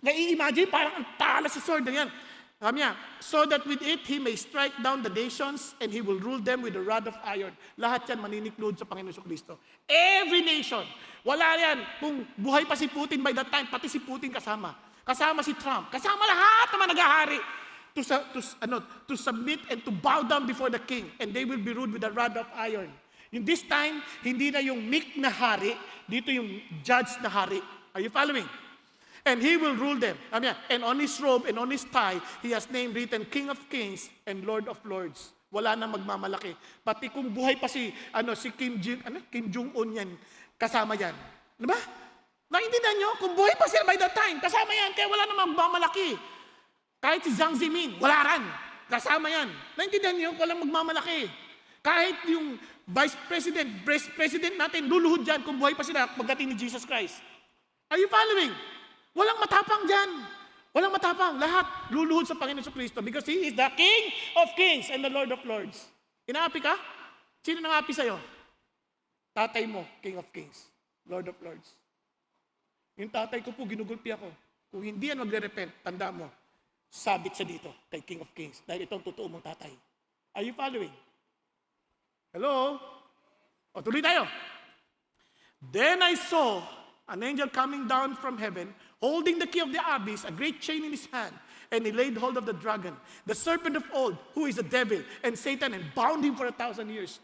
Nai-imagine, parang ang talas sa sword na yan. Sabi niya, so that with it He may strike down the nations and He will rule them with a rod of iron. Lahat yan maniniklod sa Panginoon Kristo. Every nation. Wala yan. Kung buhay pa si Putin by that time, pati si Putin kasama. Kasama si Trump. Kasama lahat naman naghahari to submit and to bow down before the king. And they will be ruled with a rod of iron. In this time, hindi na yung meek na hari, dito yung judge na hari. Are you following? And He will rule them. And on His robe and on His thigh, He has name written, King of Kings and Lord of Lords. Wala na magmamalaki. Pati kung buhay pa si Kim Jong-un yan, kasama yan. Diba? Naintindihan nyo? Kung buhay pa siya by that time, kasama yan, kaya wala na magmamalaki. Kahit si Jiang Zemin, wala ran. Kasama yan. Naintindihan nyo? Walang magmamalaki. Kahit yung Vice President natin, luluhod dyan kung buhay pa sila pagdating ni Jesus Christ. Are you following? Walang matapang dyan. Walang matapang. Lahat luluhod sa Panginoon Kristo because He is the King of Kings and the Lord of Lords. Inaapi ka? Sino nang-api sa'yo? Tatay mo, King of Kings, Lord of Lords. Yung tatay ko po, ginugulpi ako. Kung hindi yan magre-repent, tanda mo, sabit siya dito kay King of Kings. Dahil ito ang totoo mong tatay. Are you following? Hello? O, tuloy tayo. Then I saw an angel coming down from heaven, holding the key of the abyss, a great chain in his hand. And he laid hold of the dragon, the serpent of old, who is the devil and Satan, and bound him for 1,000 years.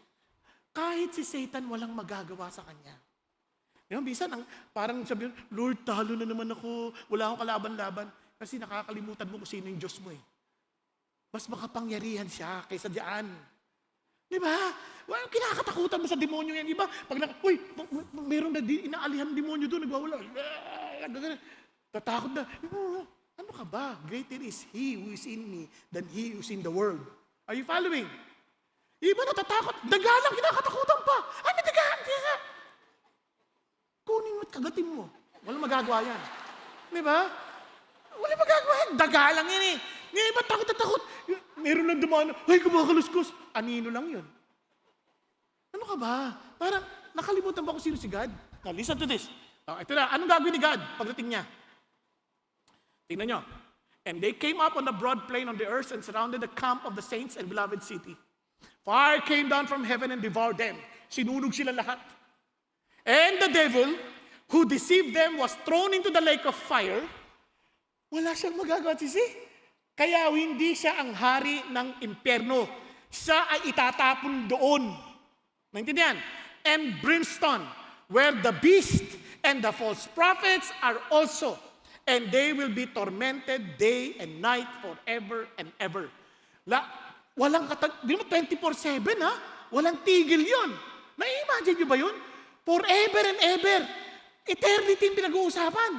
Kahit si Satan, walang magagawa sa kanya. Yung minsan, parang sabi, Lord, talo na naman ako, wala akong kalaban-laban. Kasi nakakalimutan mo kung sino yung Diyos mo eh. Mas makapangyarihan siya kaysa diyan. Di ba? Well, kinakatakutan mo sa demonyo yan. Di ba? Pag mayroon na inaalihan ng demonyo doon, nagwawala. Tatakot na. Ano ka ba? Greater is He who is in me than he who is in the world. Are you following? Iba natatakot. Daga lang, kinakatakutan pa. Ano daga? Kunin mo at kagatin mo. Walang magagawa yan. Di ba? Walang magagawa yan. Daga lang yan eh. Ngayon iba takot na takot. Meron lang dumano. Ay, kumakaluskos. Anino lang yun. Ano ka ba? Parang nakalimutan ba kung sino si God? Now, listen to this. Ito na. Anong gagawin ni God pagdating niya? Tingnan nyo. And they came up on the broad plain on the earth and surrounded the camp of the saints and beloved city. Fire came down from heaven and devoured them. Sinunog sila lahat. And the devil, who deceived them, was thrown into the lake of fire. Wala siyang magagawa, sisi. Kaya hindi siya ang hari ng impyerno. Siya ay itatapon doon. Naintindihan? And brimstone, where the beast and the false prophets are also. And they will be tormented day and night forever and ever. Walang di mo 24/7 ha? Walang tigil yun. Na-imagine nyo ba yun? Forever and ever. Eternity yung pinag-uusapan.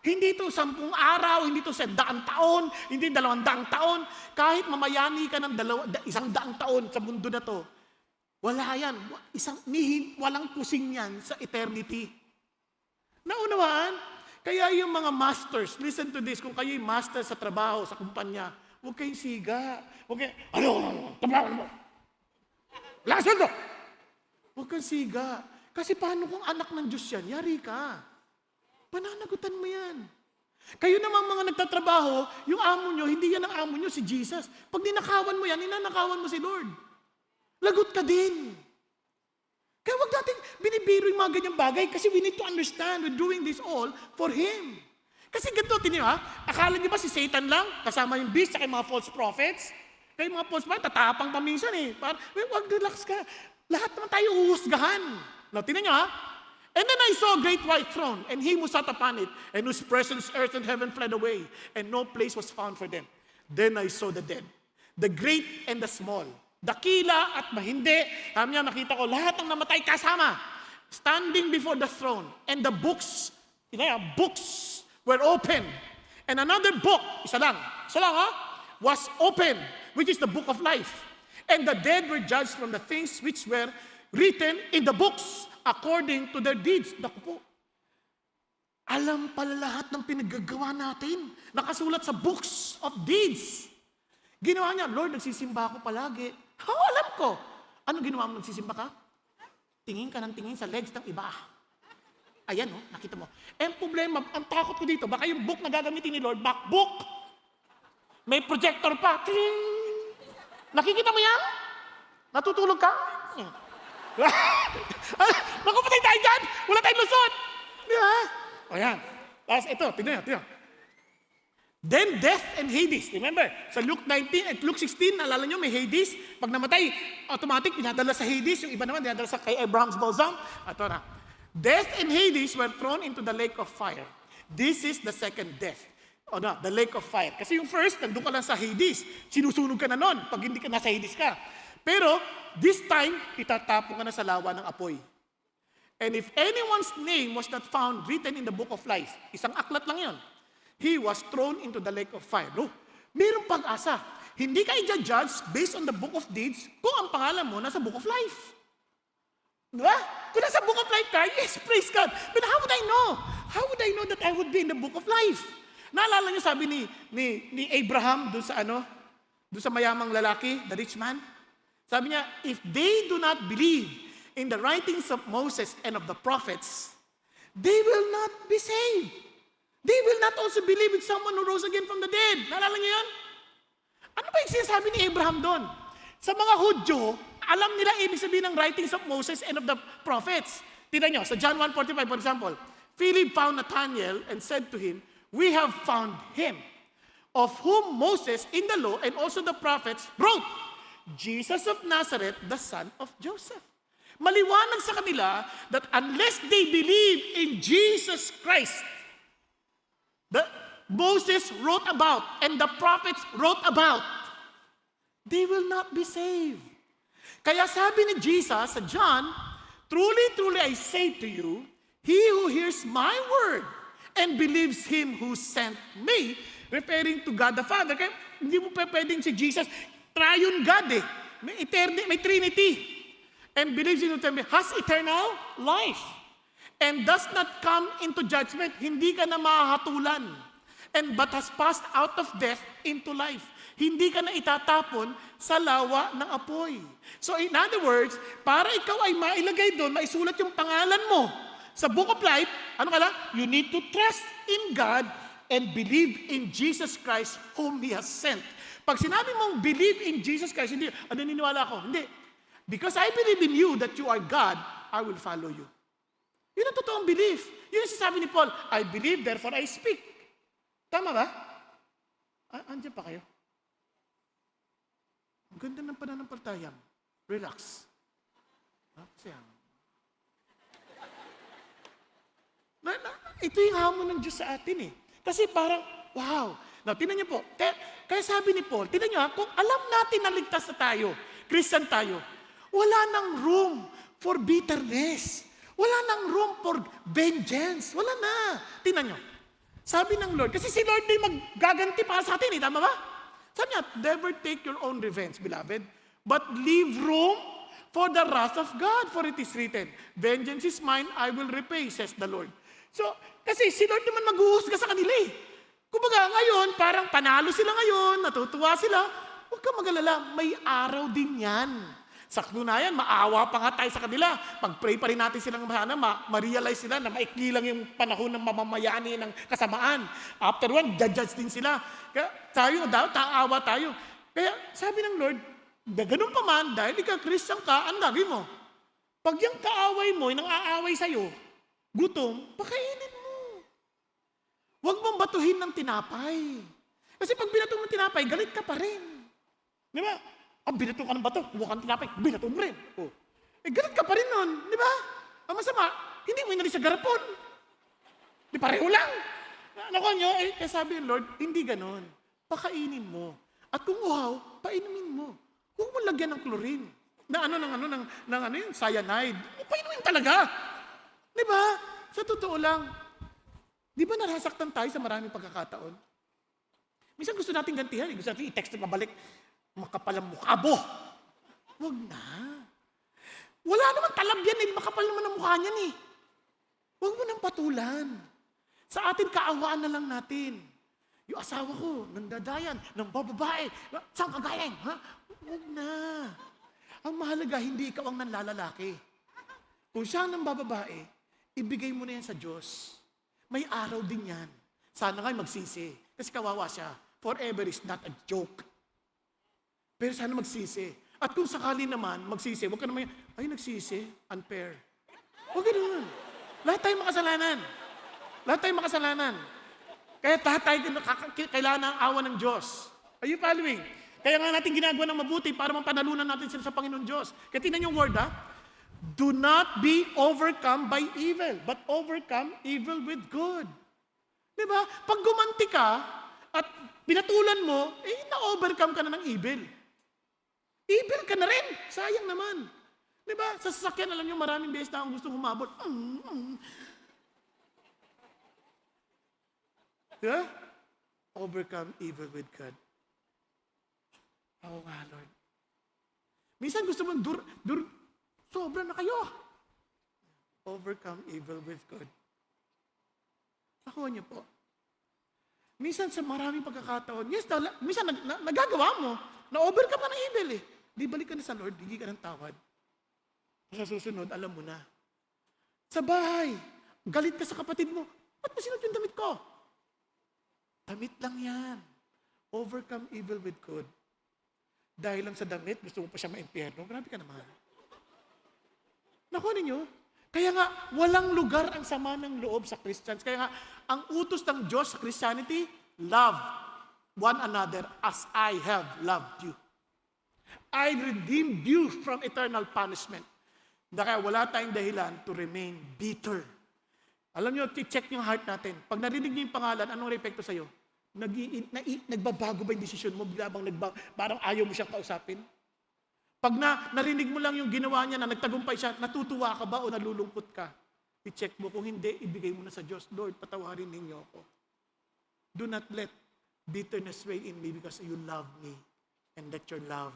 Hindi ito 10 araw, hindi ito 100 taon, hindi 200 taon. Kahit mamayani ka ng 100 taon sa mundo na to, wala yan. Walang pusing yan sa eternity. Naunawaan? Kaya yung mga masters, listen to this, kung kayo yung master sa trabaho, sa kumpanya, huwag kayong siga. Huwag kayong, trabaho mo. Lakas mo! Huwag kang siga. Kasi paano kung anak ng Diyos yan, yari ka. Pananagutan mo yan. Kayo naman mga nagtatrabaho, yung amo nyo, hindi yan ang amo nyo, si Jesus. Pag ninakawan mo yan, ninanakawan mo si Lord. Lagot ka din. Kaya wag natin binibiro yung mga ganyang bagay kasi we need to understand we're doing this all for Him. Kasi ganito, tinyo ha, akala niyo ba si Satan lang, kasama yung beast, saka yung mga false prophets? Kaya yung mga false prophets, tatapang pa minsan eh. Wag relax ka. Lahat naman tayo uhusgahan. Now, tinyo ha, and then I saw a great white throne, and Him who sat upon it, and whose presence earth and heaven fled away, and no place was found for them. Then I saw the dead, the great and the small, dakila at mahindi. Kami niya, nakita ko, lahat ng namatay kasama, standing before the throne, and the books were open. And another book, isa lang ha, was open, which is the book of life. And the dead were judged from the things which were written in the books according to their deeds. Naku po, alam pala lahat ng pinagagawa natin. Nakasulat sa books of deeds. Ginawa niya, Lord, nagsisimba ako palagi. Alam ko. Ano ginawa mo, nagsisimba ka? Tingin ka ng tingin sa legs ng iba. Ayan, nakita mo. Ang problema, ang takot ko dito, baka yung book na gagamitin ni Lord, MacBook. May projector pa. Ting! Nakikita mo yan? Natutulog ka? Naku, patay tayo dyan! Wala tayong lusot! Di ba? O yan. Tapos ito, tignan nyo. Then death and Hades. Remember, sa Luke 19 at Luke 16, naalala nyo, may Hades. Pag namatay, automatic, dinadala sa Hades. Yung iba naman, dinadala sa kay Abraham's bosom. Ito na. Death and Hades were thrown into the lake of fire. This is the second death. The lake of fire. Kasi yung first, nandun ka lang sa Hades. Sinusunog ka na nun pag hindi ka nasa Hades ka. Pero, this time, itatapon ka na sa lawa ng apoy. And if anyone's name was not found written in the book of life, isang aklat lang yon, he was thrown into the lake of fire. No, mayroong pag-asa. Hindi ka i-judge based on the book of deeds kung ang pangalan mo nasa book of life. Diba? Kung nasa book of life ka, yes, praise God. But how would I know? How would I know that I would be in the book of life? Naalala niyo sabi ni Abraham doon sa mayamang lalaki, the rich man? Sabi niya, if they do not believe in the writings of Moses and of the prophets, they will not be saved. They will not also believe in someone who rose again from the dead. Naalala niyo yun? Ano ba yung sinasabi ni Abraham doon? Sa mga Hudyo, alam nila ibig sabihin ng writings of Moses and of the prophets. Tignan nyo, sa John 1:45, for example, Philip found Nathanael and said to him, "We have found him, of whom Moses in the law and also the prophets wrote, Jesus of Nazareth, the son of Joseph." Maliwanag sa kanila that unless they believe in Jesus Christ, that Moses wrote about and the prophets wrote about, they will not be saved. Kaya sabi ni Jesus sa John, "Truly, truly, I say to you, he who hears my word and believes him who sent me," referring to God the Father. Kaya hindi mo pa pwedeng si Jesus, triune God eh. May Trinity. And believes in him, has eternal life. And does not come into judgment. Hindi ka na mahahatulan. And but has passed out of death into life. Hindi ka na itatapon sa lawa ng apoy. So in other words, para ikaw ay mailagay doon, maisulat yung pangalan mo sa Book of Life, ano ka lang? You need to trust in God and believe in Jesus Christ whom He has sent. Pag sinabi mong believe in Jesus Christ, hindi, naniniwala ako. Hindi. Because I believe in you that you are God, I will follow you. Yun ang totoong belief. Yun ang sasabi ni Paul, I believe, therefore I speak. Tama ba? Andiyan pa kayo? Ang ganda ng pananampalataya. Relax. Ito yung hamon ng Diyos sa atin eh. Kasi parang, wow. Now, tingnan niyo po. Kaya sabi ni Paul, tingnan niyo kung alam natin na ligtas na tayo, Christian tayo, wala nang room for bitterness. Wala nang room for vengeance. Wala na. Tingnan nyo. Sabi ng Lord, kasi si Lord din maggaganti para sa atin, tama ba? Sabi niya, never take your own revenge, beloved, but leave room for the wrath of God, for it is written, vengeance is mine, I will repay, says the Lord. So, kasi si Lord naman maghuhusga sa kanila eh. Kumbaga ngayon, parang panalo sila ngayon, natutuwa sila. Huwag ka mag-alala, may araw din yan. Sa katunayan, maawa pa nga tayo sa kanila. Pag-pray pa rin natin silang ma-realize sila na maikli lang yung panahon ng mamamayani ng kasamaan. After one, judge din sila. Kaya tayo, taawa tayo. Kaya sabi ng Lord, ganun pa man, dahil ikaw Christian ka, ang gagawin mo? Pag yung kaaway mo, yung aaway sa'yo, gutom, pakainin mo. Huwag mong batuhin ng tinapay. Kasi pag binato mo ng tinapay, galit ka pa rin. Di ba? Binato ka ng bato, kumuha ka ng tinapay, binato mo rin. Oh. Galit ka pa rin nun, di ba? Ang masama, hindi mo inalis sa garapon. Di pareho lang. Nakuha nyo, sabi ng Lord, hindi ganon. Pakainin mo. At kung uhaw, painumin mo. Huwag mo lagyan ng chlorine. Ng yung cyanide. Painumin talaga. Di ba? Sa totoo lang, di ba narasaktan tayo sa maraming pagkakataon? Minsan gusto natin gantihan, gusto natin i-text na pabalik, makapal ang mukha mo. Huwag na. Wala naman talab yan eh. Makapal naman ang mukha niyan eh. Huwag mo nang patulan. Sa atin, kaawaan na lang natin. Yung asawa ko, nandadayan, ng bababae. Saan ka galing? Ha? Huwag na. Ang mahalaga, hindi ikaw ang nanlalalaki. Kung siya ang bababae, ibigay mo na yan sa Diyos. May araw din yan. Sana nga'y magsisi. Kasi kawawa siya. Forever is not a joke. Pero sana magsisi. At kung sakali naman, magsisi, huwag ka naman, ay nagsisi, unfair. Huwag ganun. Lahat tayo makasalanan. Lahat tayo makasalanan. Kaya tayo kailangan ng awa ng Diyos. Are you following? Kaya nga natin ginagawa ng mabuti para mapanalunan natin sila sa Panginoon Diyos. Kaya tingnan yung word, ha? Do not be overcome by evil, but overcome evil with good. Diba? Pag gumanti ka at pinatulan mo, na-overcome ka na ng evil. Evil ka na rin. Sayang naman. Diba? Sa sasakyan, alam nyo, maraming beses na akong gusto humabot. Diba? Overcome evil with God. Oo nga, Lord. Minsan gusto mo, sobra na kayo. Overcome evil with God. Nakuha niyo po. Minsan sa maraming pagkakataon, yes, minsan nagagawa mo, na-overcome ka ng evil eh. Di balik ka na sa Lord, hindi ka ng tawad. Sa susunod, alam mo na. Sa bahay, galit ka sa kapatid mo, ba't masinot yung damit ko? Damit lang yan. Overcome evil with good. Dahil lang sa damit, gusto mo pa siya ma-impyerno. Grabe ka naman. Nakuha ninyo? Kaya nga, walang lugar ang sama ng loob sa Christians. Kaya nga, ang utos ng Diyos sa Christianity, love one another as I have loved you. I redeemed you from eternal punishment. Kaya wala tayong dahilan to remain bitter. Alam nyo, check yung heart natin. Pag narinig niyo yung pangalan, anong epekto sa'yo? Nagbabago ba yung desisyon mo? Bigla bang parang ayaw mo siyang kausapin? Pag narinig mo lang yung ginawa niya na nagtagumpay siya, natutuwa ka ba o nalulungkot ka? I-check mo. Kung hindi, ibigay mo na sa Diyos. Lord, patawarin ninyo ako. Do not let bitterness reign in me because you love me and let your love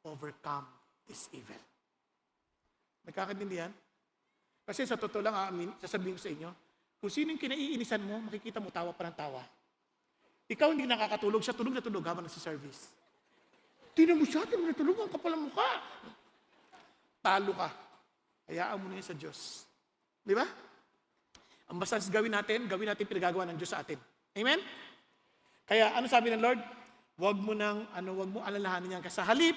overcome this evil. Nagkakaintindihan? Kasi sa totoo lang, sasabihin ko sa inyo, kung sino yung kinaiinisan mo, makikita mo tawa pa ng tawa. Ikaw hindi nakakatulog, siya tulog na tulog habang nasa service. Tingnan mo siya, tulog na tulog, ang kapal ang mukha. Talo ka. Hayaan mo na yun sa Diyos. Di ba? Ang basta gawin natin pinagagawa ng Diyos sa atin. Amen? Kaya ano sabi ng Lord? Wag mo alalahanin yan. Kasi sa halip,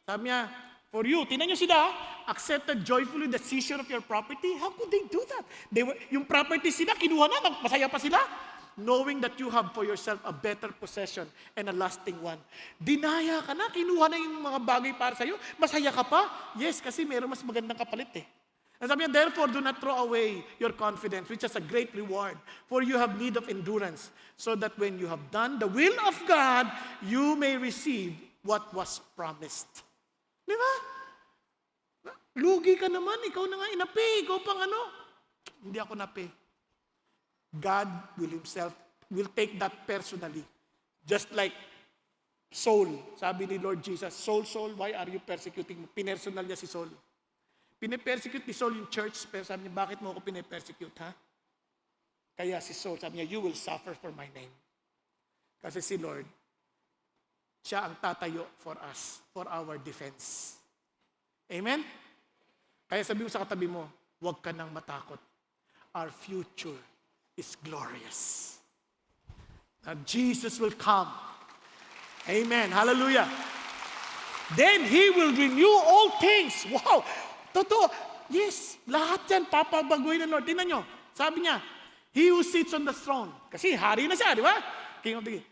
sabi niya, for you, tingnan nyo sila, accepted joyfully the seizure of your property. How could they do that? Yung property sila, kinuha na, masaya pa sila. Knowing that you have for yourself a better possession and a lasting one. Dinaya ka na, kinuha na yung mga bagay para sa'yo, masaya ka pa. Yes, kasi meron mas magandang kapalit eh. And sabi niya, therefore, do not throw away your confidence, which is a great reward, for you have need of endurance, so that when you have done the will of God, you may receive what was promised. Di ba? Lugi ka naman, ikaw na nga inapi, ikaw pang ano. Hindi ako napi. God will take that personally. Just like Saul, sabi ni Lord Jesus, Saul, why are you persecuting me? Pinersonal niya si Saul. Pine-persecute ni Saul yung church, pero sabi niya, bakit mo ako pine-persecute, ha? Kaya si Saul, sabi niya, you will suffer for my name. Kasi si Lord, siya ang tatayo for us, for our defense. Amen? Kaya sabi mo sa katabi mo, huwag ka nang matakot. Our future is glorious. That Jesus will come. Amen. Hallelujah. Then He will renew all things. Wow. Totoo. Yes. Lahat yan papabaguhin ng Lord. Tingnan nyo. Sabi niya, He who sits on the throne. Kasi hari na siya, di ba? King of the King.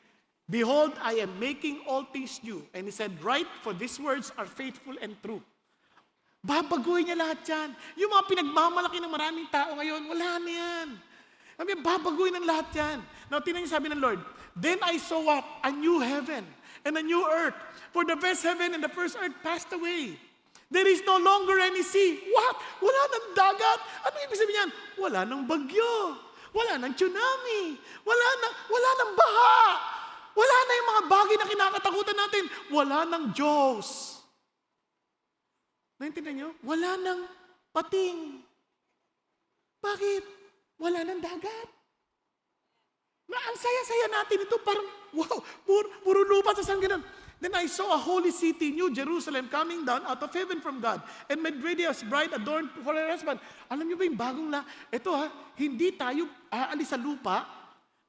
Behold, I am making all things new. And He said, write, for these words are faithful and true. Babaguhin niya lahat yan. Yung mga pinagmamalaki ng maraming tao ngayon, wala na yan. Sabi, babaguhin ng lahat yan. Now, tingnan niyo sabi ng Lord, then I saw what? A new heaven and a new earth. For the first heaven and the first earth passed away. There is no longer any sea. What? Wala ng dagat. Ano ibig sabihin yan? Wala ng bagyo. Wala ng tsunami. Wala ng baha. Wala na yung mga bagay na kinakatakutan natin. Wala ng Diyos. Naintindihan niyo? Wala ng pating. Bakit? Wala ng dagat. Ang saya-saya natin ito, parang, wow, puro lupa sa saan ganun. Then I saw a holy city, New Jerusalem, coming down out of heaven from God, and made ready as bride adorned for her husband. Alam niyo ba yung bagong ito hindi tayo aalis sa lupa,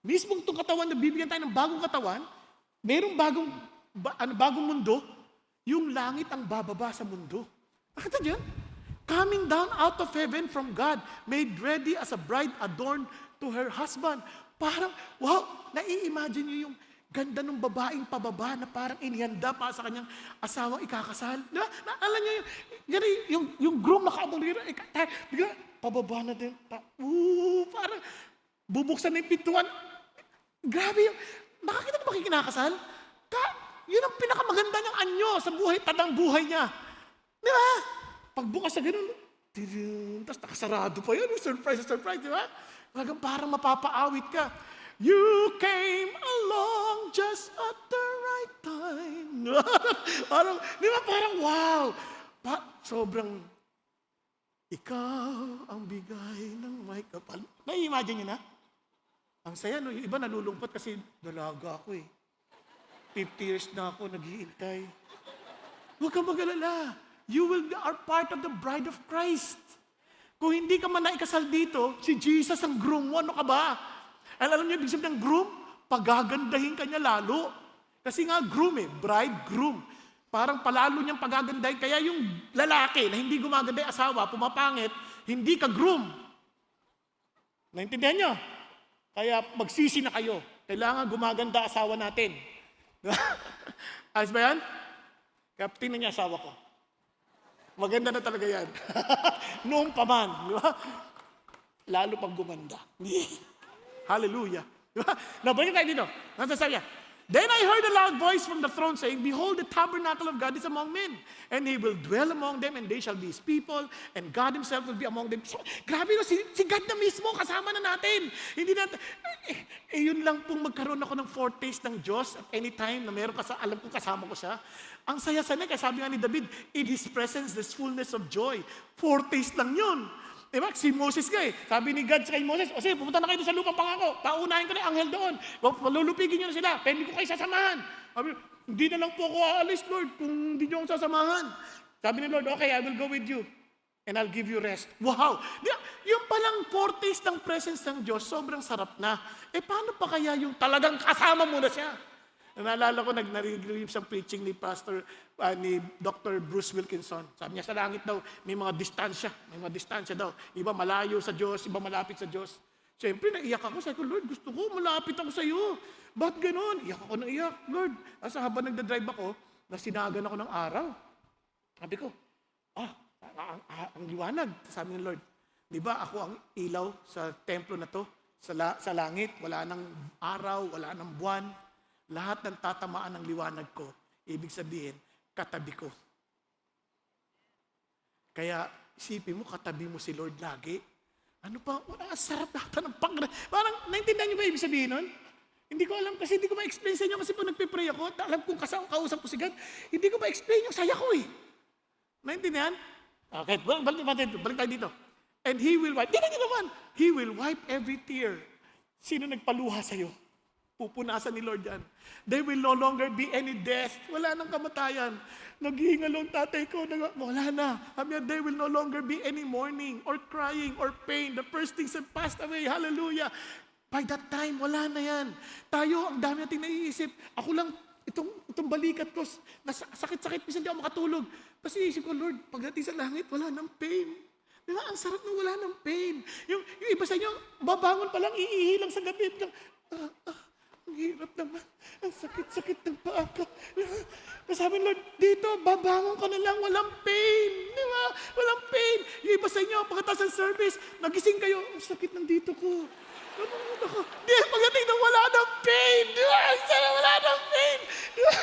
mismong itong katawan na bibigyan tayo ng bagong katawan, merong bagong mundo, yung langit ang bababa sa mundo. Nakita niyo? Coming down out of heaven from God, made ready as a bride adorned to her husband. Parang, wow, nai-imagine niyo yung ganda ng babaeng pababa na parang inihanda pa sa kanyang asawang ikakasal. Diba? Alam niyo, yung groom nakaabang dito, bigla, pababa na din. Parang, bubuksan na yung pintuan. Grabe yung, nakakita na ba kayo kinakasal? Yun ang pinakamaganda niyang anyo sa buhay, tadang buhay niya. Di ba? Pagbukas na gano'n, tapos nakasarado pa yun, surprise, di ba? Parang mapapaawit ka. You came along just at the right time. Parang, di ba? Parang wow. Sobrang, ikaw ang bigay ng may kapal. Nai-imagine nyo na? Ang saya, no? Yung iba nalulungkot kasi dalaga ako eh. 50 years na ako, naghihintay. Huwag kang mag-alala. You will be part of the bride of Christ. Kung hindi ka man naikasal dito, si Jesus ang groom mo, ano ka ba? Alam niyo, ibig sabihin ng groom, pagagandahin ka niya lalo. Kasi nga groom bride, groom. Parang palalo niyang pagagandahin. Kaya yung lalaki na hindi gumaganda yung asawa, pumapangit, hindi ka groom. Naintindihan niyo? Kaya magsisi na kayo. Kailangan gumaganda asawa natin. Ayos ba yan? Kaya tingnan niya asawa ko. Maganda na talaga yan. Noong pa man. Di ba? Lalo pag gumanda. Hallelujah. Di ba? Nabalik tayo dito. Nasasabi niya, then I heard a loud voice from the throne saying, behold, the tabernacle of God is among men, and He will dwell among them, and they shall be His people, and God Himself will be among them. So, grabe no, si God na mismo, kasama na natin. Hindi natin, yun lang pong magkaroon ako ng foretaste ng Diyos at any time na meron alam kong kasama ko siya. Ang saya-saya, kaya sabi nga ni David, in His presence, there's fullness of joy. Foretaste lang yun. Diba? Si Moses nga sabi ni God kay Moses, o sige, pumunta na kayo sa lupang pangako, paunahin ko na yung anghel doon, palulupigin nyo na sila, pero hindi ko kayo sasamahan. Sabi, hindi na lang po ako aalis, Lord, kung hindi nyo akong sasamahan. Sabi ni Lord, okay, I will go with you, and I'll give you rest. Wow! Yung palang foretaste ng presence ng Diyos, sobrang sarap na. Paano pa kaya yung talagang kasama mo na siya? Naalala ko, narinig isang preaching ni ni Dr. Bruce Wilkinson. Sabi niya, sa langit daw, may mga distansya daw. Iba malayo sa Diyos, iba malapit sa Diyos. Siyempre, naiyak ako. Sabi ko, Lord, gusto ko, malapit ako sa iyo. Ba't ganon? Iyak ako ng iyak, Lord. Asa habang nagdadrive ako, nasinagan ako ng araw. Sabi ko, ang liwanag. Sabi ni Lord, di ba ako ang ilaw sa templo na to? Sa langit, wala nang araw, wala nang buwan. Lahat ng tatamaan ng liwanag ko, ibig sabihin, katabi ko. Kaya, isipin mo, katabi mo si Lord lagi. Ano pa? Sarap nata ng parang, naintindihan niyo ba ibig sabihin nun? Hindi ko alam kasi hindi ko ma-explain sa inyo kasi pag nagpe-pray ako, alam kong kausap ko si God, hindi ko ma-explain yung saya ko eh. Naintindihan? Okay, balik tayo dito. And He will wipe, tingnan niyo naman, He will wipe every tear. Sino nagpaluha sa'yo? Pupunasan ni Lord yan. There will no longer be any death. Wala nang kamatayan. Naghihingalo ang tatay ko. Wala na. There will no longer be any mourning or crying or pain. The first things have passed away. Hallelujah. By that time, wala na yan. Tayo, ang dami nating naiisip. Ako lang, itong balikat ko, sakit-sakit, minsan di ako makatulog. Kasi isip ko, Lord, pagdating sa langit, wala nang pain. Diba? Ang sarap na wala nang pain. Yung iba sa inyo, babangon pa lang, iihi lang sa gabi. Ang hirap naman. Ang sakit-sakit ng paa ko. Sabi Lord, dito, babangon ka na lang, walang pain. Di ba? Walang pain. Yung iba sa inyo, pagkatapos ng service, nagising kayo, ang sakit ng dito ko. Di, pagdating na wala ng pain. Di ba? Wala ng pain. Di ba?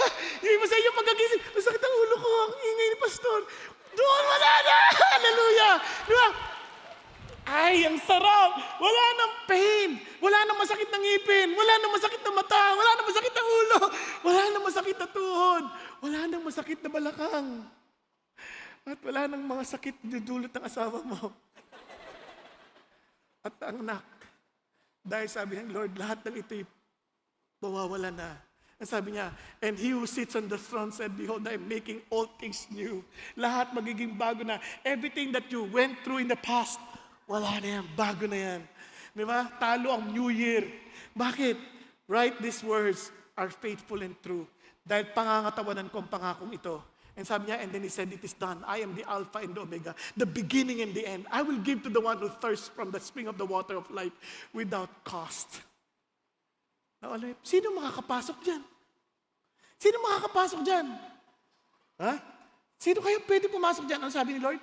Yung iba sa inyo, pagkagising, ang sakit ng ulo ko, ang ingay ni pastor. Doon, wala na. Hallelujah. Di ba? Ay, ang sarap! Wala nang pain! Wala nang masakit ng ngipin! Wala nang masakit na mata! Wala nang masakit na ulo! Wala nang masakit na tuhod! Wala nang masakit na balakang! At wala nang mga sakit na dudulot ng asawa mo. At ang anak, dahil sabi ng Lord, lahat ng ito'y mawawala na. Ang sabi niya, and He who sits on the throne said, behold, I am making all things new. Lahat magiging bago na. Everything that you went through in the past, wala na yan, bago na yan. Di ba? Talo ang New Year. Bakit? Write these words are faithful and true. Dahil pangangatawanan ko ang pangakong ito. And sabi niya, and then He said, it is done. I am the Alpha and the Omega, the beginning and the end. I will give to the one who thirsts from the spring of the water of life without cost. Now, sino makakapasok dyan? Sino makakapasok dyan? Ha? Sino kayo pwede pumasok dyan? Ano sabi ni Lord?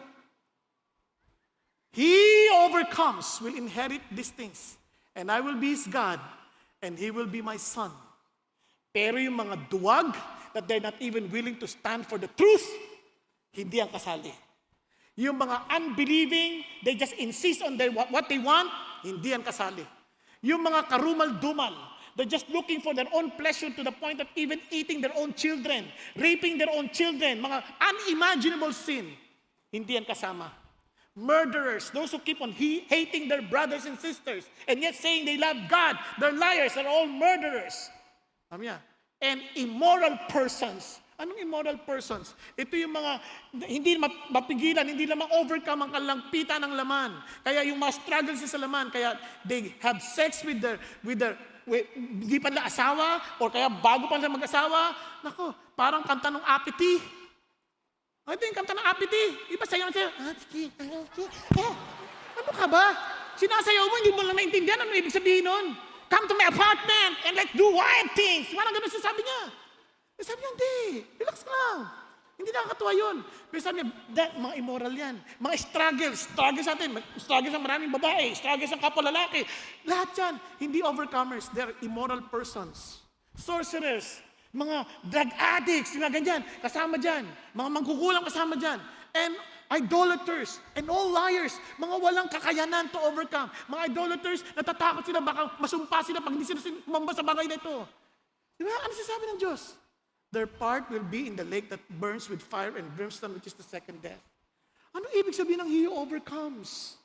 He overcomes will inherit these things. And I will be his God, and he will be my son. Pero yung mga duwag, that they're not even willing to stand for the truth, hindi ang kasali. Yung mga unbelieving, they just insist on what they want, hindi ang kasali. Yung mga karumal-dumal, they're just looking for their own pleasure to the point of even eating their own children, raping their own children, mga unimaginable sin, hindi ang kasama. Murderers, those who keep on hating their brothers and sisters, and yet saying they love God, they're liars, they're all murderers. Sabi niya, and immoral persons. Anong immoral persons? Ito yung mga hindi mapigilan, hindi lang ma-overcome ang kalampitan ng laman. Kaya yung mga struggles sa laman, kaya they have sex with their hindi pa nila asawa, or kaya bago pa nila mag-asawa. Nako, parang kanta ng apathy. Ito yung kanta ng apathy. Iba sayo na sayo. Ano ka ba? Sinasayaw mo, hindi mo lang naintindihan ano ibig sabihin nun. Come to my apartment and let's do wild things. Parang ganun sabi niya. Sabi niya, hindi. Relax ka lang. Hindi nakakatuwa yun. Pero sabi niya, mga immoral yan. Mga struggles sa atin. Struggles ng maraming babae. Struggles ng kapwa lalaki. Lahat yan, hindi overcomers. They're immoral persons. Sorcerers. Mga drug addicts. Mga ganyan. Kasama dyan. Mga mangkukulang kasama dyan. And idolaters and all liars, mga walang kakayanan to overcome. Mga idolaters, natatakot sila, baka masumpa sila pag hindi sila kumamba sa bagay na ito. Di ba? Ano sasabi ng Diyos? Their part will be in the lake that burns with fire and brimstone, which is the second death. Ano ibig sabihin ng he who overcomes?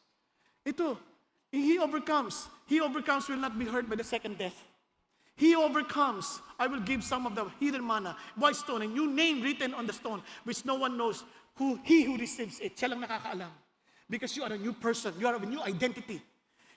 Ito, he overcomes will not be hurt by the second death. He overcomes, I will give some of the hidden manna, white stone, a new name written on the stone, which no one knows. He who receives it, siya lang nakakaalam. Because you are a new person, you are a new identity.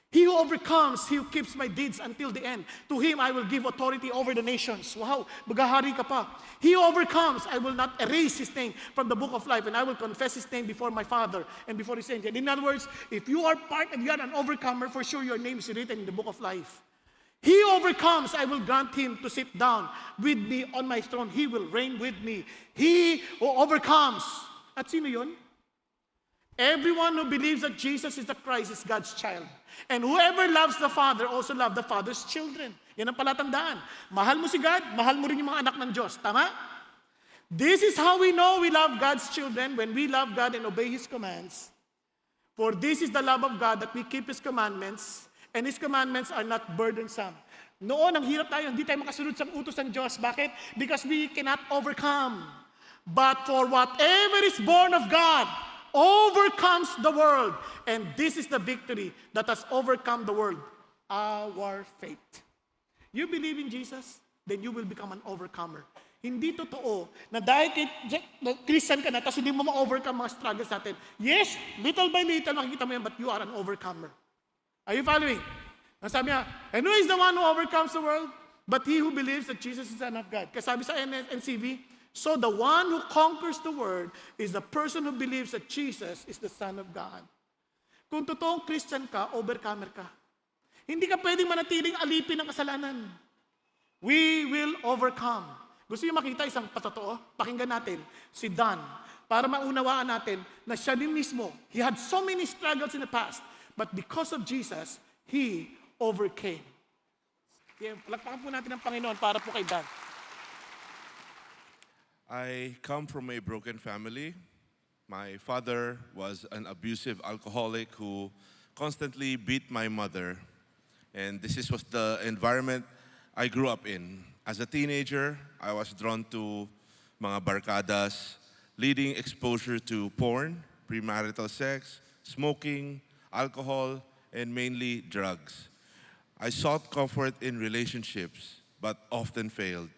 He who overcomes, he who keeps my deeds until the end. To him I will give authority over the nations. Wow, maghahari ka pa. He who overcomes, I will not erase his name from the book of life, and I will confess his name before my Father and before his angels. In other words, if you are part and you are an overcomer, for sure your name is written in the book of life. He who overcomes, I will grant him to sit down with me on my throne. He will reign with me. He who overcomes. At sino yun? Everyone who believes that Jesus is the Christ is God's child. And whoever loves the Father also loves the Father's children. Yan ang palatandaan. Mahal mo si God, mahal mo rin yung mga anak ng Diyos. Tama? This is how we know we love God's children, when we love God and obey His commands. For this is the love of God, that we keep His commandments, and His commandments are not burdensome. Noon, ang hirap tayo, hindi tayo makasunod sa utos ng Diyos. Bakit? Because we cannot overcome. But for whatever is born of God overcomes the world. And this is the victory that has overcome the world, our faith. You believe in Jesus, then you will become an overcomer. Hindi totoo na dahil Christian ka na, tapos hindi mo ma-overcome mga struggles natin. Yes, little by little, makikita mo yan, but you are an overcomer. Are you following? Sabi niya, and who is the one who overcomes the world? But he who believes that Jesus is the Son of God. Kasabi sa NCV, so the one who conquers the world is the person who believes that Jesus is the Son of God. Kung totoong Christian ka, overcomer ka. Hindi ka pwedeng manatiling alipin ng kasalanan. We will overcome. Gusto niyo makita isang patotoo? Pakinggan natin si Don para maunawaan natin na siya din mismo, he had so many struggles in the past, but because of Jesus, he overcame. Palakpakan po natin ang Panginoon para po kay Don. I come from a broken family. My father was an abusive alcoholic who constantly beat my mother. And this was the environment I grew up in. As a teenager, I was drawn to mga barkadas, leading exposure to porn, premarital sex, smoking, alcohol, and mainly drugs. I sought comfort in relationships, but often failed.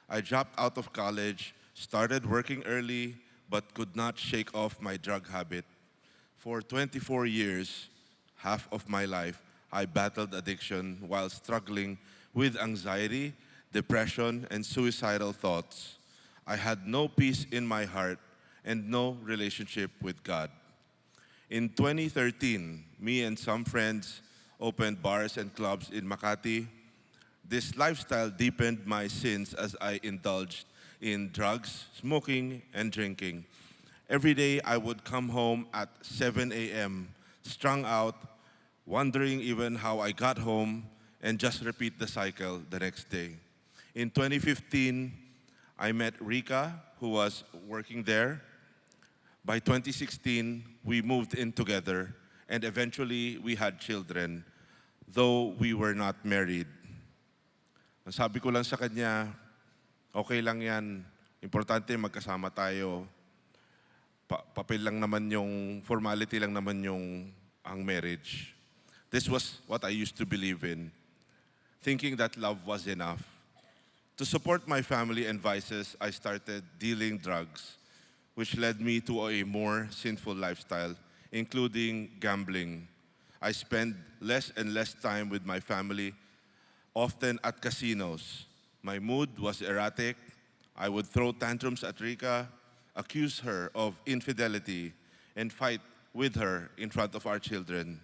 I dropped out of college, started working early, but could not shake off my drug habit. For 24 years, half of my life, I battled addiction while struggling with anxiety, depression, and suicidal thoughts. I had no peace in my heart and no relationship with God. In 2013, me and some friends opened bars and clubs in Makati. This lifestyle deepened my sins as I indulged in drugs, smoking, and drinking. Every day I would come home at 7 a.m., strung out, wondering even how I got home, and just repeat the cycle the next day. In 2015, I met Rika, who was working there. By 2016, we moved in together, and eventually we had children, though we were not married. Sabi ko lang sa kanya, okay lang yan, importante magkasama tayo. Papel lang naman yung, formality lang naman yung ang marriage. This was what I used to believe in, thinking that love was enough. To support my family and vices, I started dealing drugs, which led me to a more sinful lifestyle, including gambling. I spent less and less time with my family, often at casinos. My mood was erratic. I would throw tantrums at Rika, accuse her of infidelity, and fight with her in front of our children.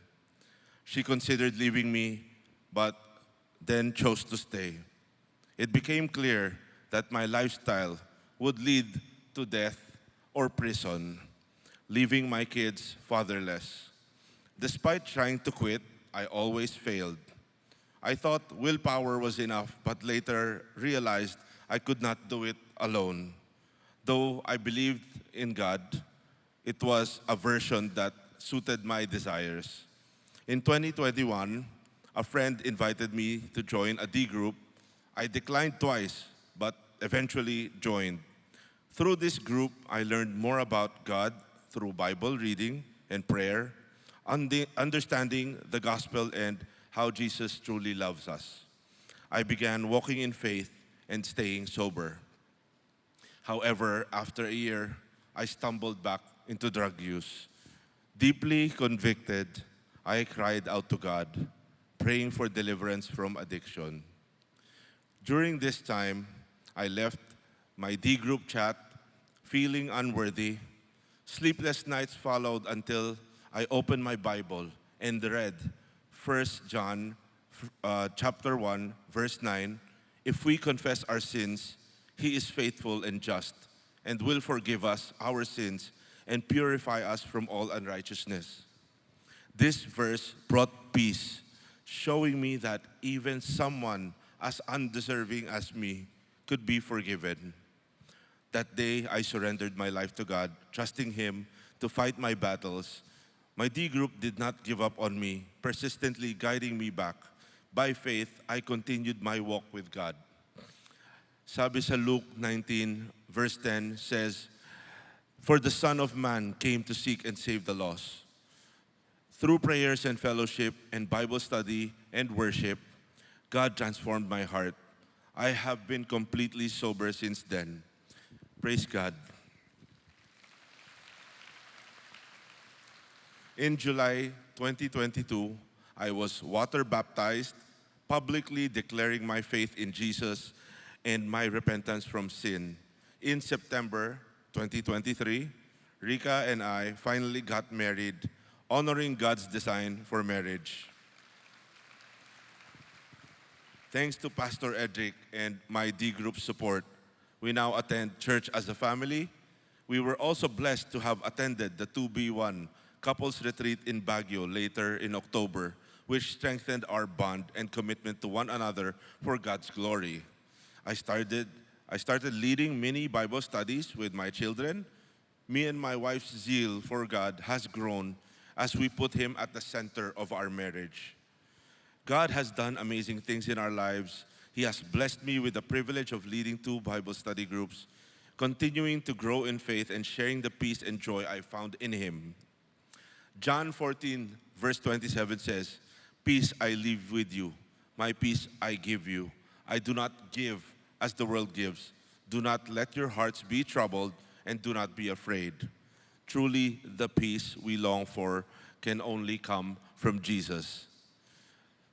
She considered leaving me, but then chose to stay. It became clear that my lifestyle would lead to death or prison, leaving my kids fatherless. Despite trying to quit, I always failed. I thought willpower was enough, but later realized I could not do it alone. Though I believed in God, it was a version that suited my desires. In 2021, a friend invited me to join a D group. I declined twice, but eventually joined. Through this group, I learned more about God through Bible reading and prayer, understanding the gospel and how Jesus truly loves us. I began walking in faith and staying sober. However, after a year, I stumbled back into drug use. Deeply convicted, I cried out to God, praying for deliverance from addiction. During this time, I left my D group chat feeling unworthy. Sleepless nights followed until I opened my Bible and read 1 John chapter 1, verse 9. If we confess our sins, He is faithful and just and will forgive us our sins and purify us from all unrighteousness. This verse brought peace, showing me that even someone as undeserving as me could be forgiven. That day, I surrendered my life to God, trusting Him to fight my battles. My D group did not give up on me, persistently guiding me back. By faith, I continued my walk with God. Sabi sa Luke 19, verse 10 says, "For the Son of Man came to seek and save the lost." Through prayers and fellowship and Bible study and worship, God transformed my heart. I have been completely sober since then. Praise God. In July 2022, I was water baptized, publicly declaring my faith in Jesus and my repentance from sin. In September 2023, Rika and I finally got married, honoring God's design for marriage. Thanks to Pastor Edric and my D group support, we now attend church as a family. We were also blessed to have attended the 2B1 couples retreat in Baguio later in October, which strengthened our bond and commitment to one another for God's glory. I started leading mini Bible studies with my children. Me and my wife's zeal for God has grown as we put Him at the center of our marriage. God has done amazing things in our lives. He has blessed me with the privilege of leading 2 Bible study groups, continuing to grow in faith and sharing the peace and joy I found in Him. John 14, verse 27 says, "Peace I leave with you, my peace I give you. I do not give as the world gives. Do not let your hearts be troubled and do not be afraid." Truly, the peace we long for can only come from Jesus.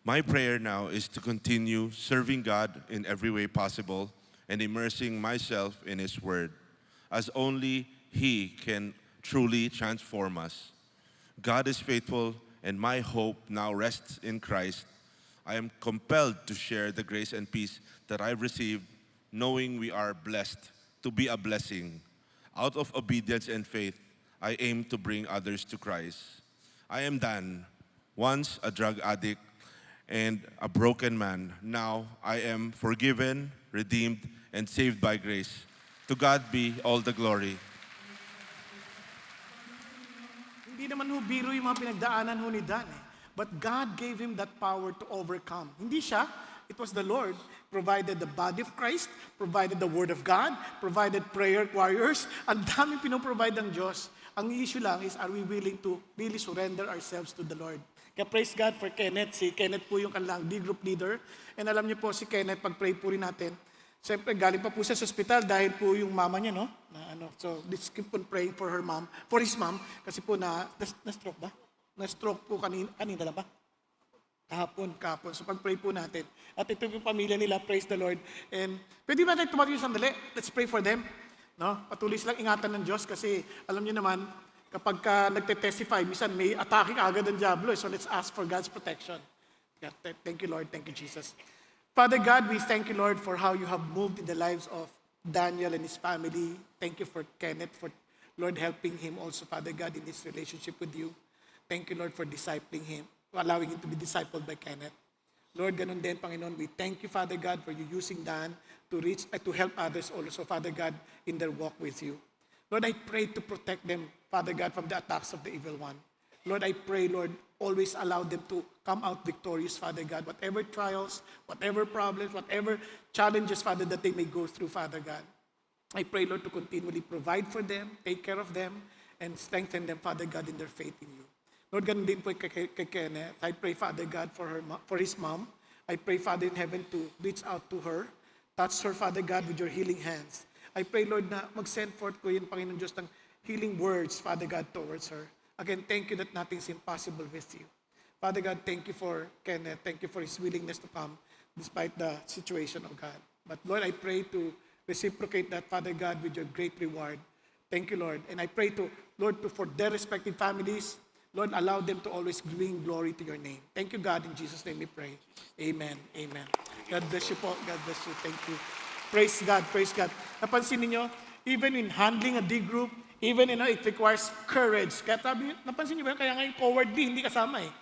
My prayer now is to continue serving God in every way possible and immersing myself in His Word, as only He can truly transform us. God is faithful, and my hope now rests in Christ. I am compelled to share the grace and peace that I've received, knowing we are blessed to be a blessing. Out of obedience and faith, I aim to bring others to Christ. I am Dan, once a drug addict and a broken man. Now I am forgiven, redeemed, and saved by grace. To God be all the glory. Hindi naman ho biro yung mga pinagdaanan ho ni Dan eh. But God gave him that power to overcome. Hindi siya, it was the Lord provided the body of Christ, provided the Word of God, provided prayer warriors. Ang daming pinoprovide ng Diyos. Ang issue lang is, are we willing to really surrender ourselves to the Lord? Kaya praise God for Kenneth. Si Kenneth po yung kanilang D-group leader. And alam niyo po si Kenneth, pag-pray po rin natin. Siyempre, galing pa po siya sa ospital dahil po yung mama niya, no? So, let's keep on praying for her mom, for his mom. Kasi po na-stroke ba? Na-stroke po kanina lang ba? Kahapon. So pag-pray po natin. At ito yung pamilya nila, praise the Lord. And pwede ba tayo tumating sandali? Let's pray for them. No? Patuloy silang ingatan ng Diyos kasi alam niyo naman, kapag ka nagte-testify, minsan may atake agad ng diablo. So let's ask for God's protection. God, thank you, Lord. Thank you, Jesus. Father God, we thank you, Lord, for how you have moved in the lives of Daniel and his family. Thank you for Kenneth, for, Lord, helping him also, Father God, in his relationship with you. Thank you, Lord, for discipling him, allowing him to be discipled by Kenneth. Lord, ganun din, Panginoon, we thank you, Father God, for you using Dan to reach, to help others also, Father God, in their walk with you. Lord, I pray to protect them, Father God, from the attacks of the evil one. Lord, I pray, Lord, always allow them to come out victorious, Father God. Whatever trials, whatever problems, whatever challenges, Father, that they may go through, Father God. I pray, Lord, to continually provide for them, take care of them, and strengthen them, Father God, in their faith in you. Lord, ganun din po kay Kenneth. I pray, Father God, for his mom. I pray, Father in heaven, to reach out to her. Touch her, Father God, with your healing hands. I pray, Lord, na mag-send forth ko yun, Panginoon Diyos, ng healing words, Father God, towards her. Again, thank you that nothing's impossible with you. Father God, thank you for Kenneth. Thank you for his willingness to come despite the situation of God. But Lord, I pray to reciprocate that, Father God, with your great reward. Thank you, Lord. And I pray to, Lord, for their respective families, Lord, allow them to always bring glory to your name. Thank you, God. In Jesus' name we pray. Amen. Amen. God bless you po. God bless you. Thank you. Praise God. Praise God. Napansin niyo, even in handling a D group, even it requires courage. Kaya napansin niyo ba, kaya ngayon cowardly, hindi kasama eh.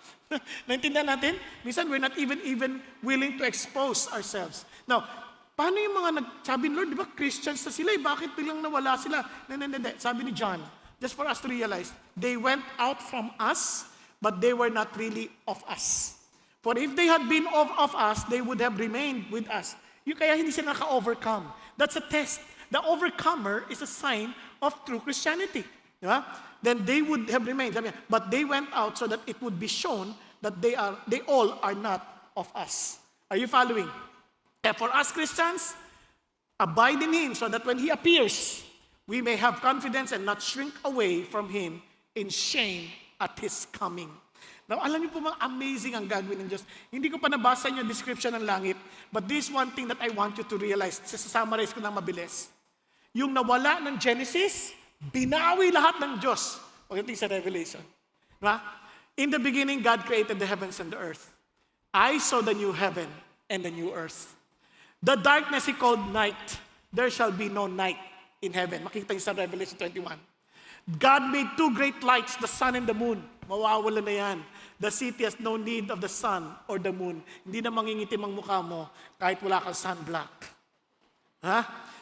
Naintindihan natin? Minsan we're not even willing to expose ourselves. Now, paano yung mga sabi, Lord, di ba Christians na sila eh, bakit bilang nawala sila? Hindi. Sabi ni John, just for us to realize, they went out from us, but they were not really of us. For if they had been of us, they would have remained with us. Yung kaya hindi sila naka-overcome. That's a test. The overcomer is a sign of true Christianity. Di ba? Then they would have remained. But they went out so that it would be shown that they all are not of us. Are you following? For us Christians, abide in Him so that when He appears, we may have confidence and not shrink away from Him in shame at His coming. Now, alam niyo po mga amazing ang gagawin ng Diyos. Hindi ko pa nabasa yung description ng langit, but this one thing that I want you to realize, summarize ko ng mabilis. Yung nawala ng Genesis, binawi lahat ng Diyos pagdating sa Revelation. Diba? In the beginning, God created the heavens and the earth. I saw the new heaven and the new earth. The darkness He called night. There shall be no night in heaven. Makikita niyo sa Revelation 21. God made two great lights, the sun and the moon. Mawawala na yan. The city has no need of the sun or the moon. Hindi na mangingitim ang mukha mo kahit wala kang sunblock. Ha?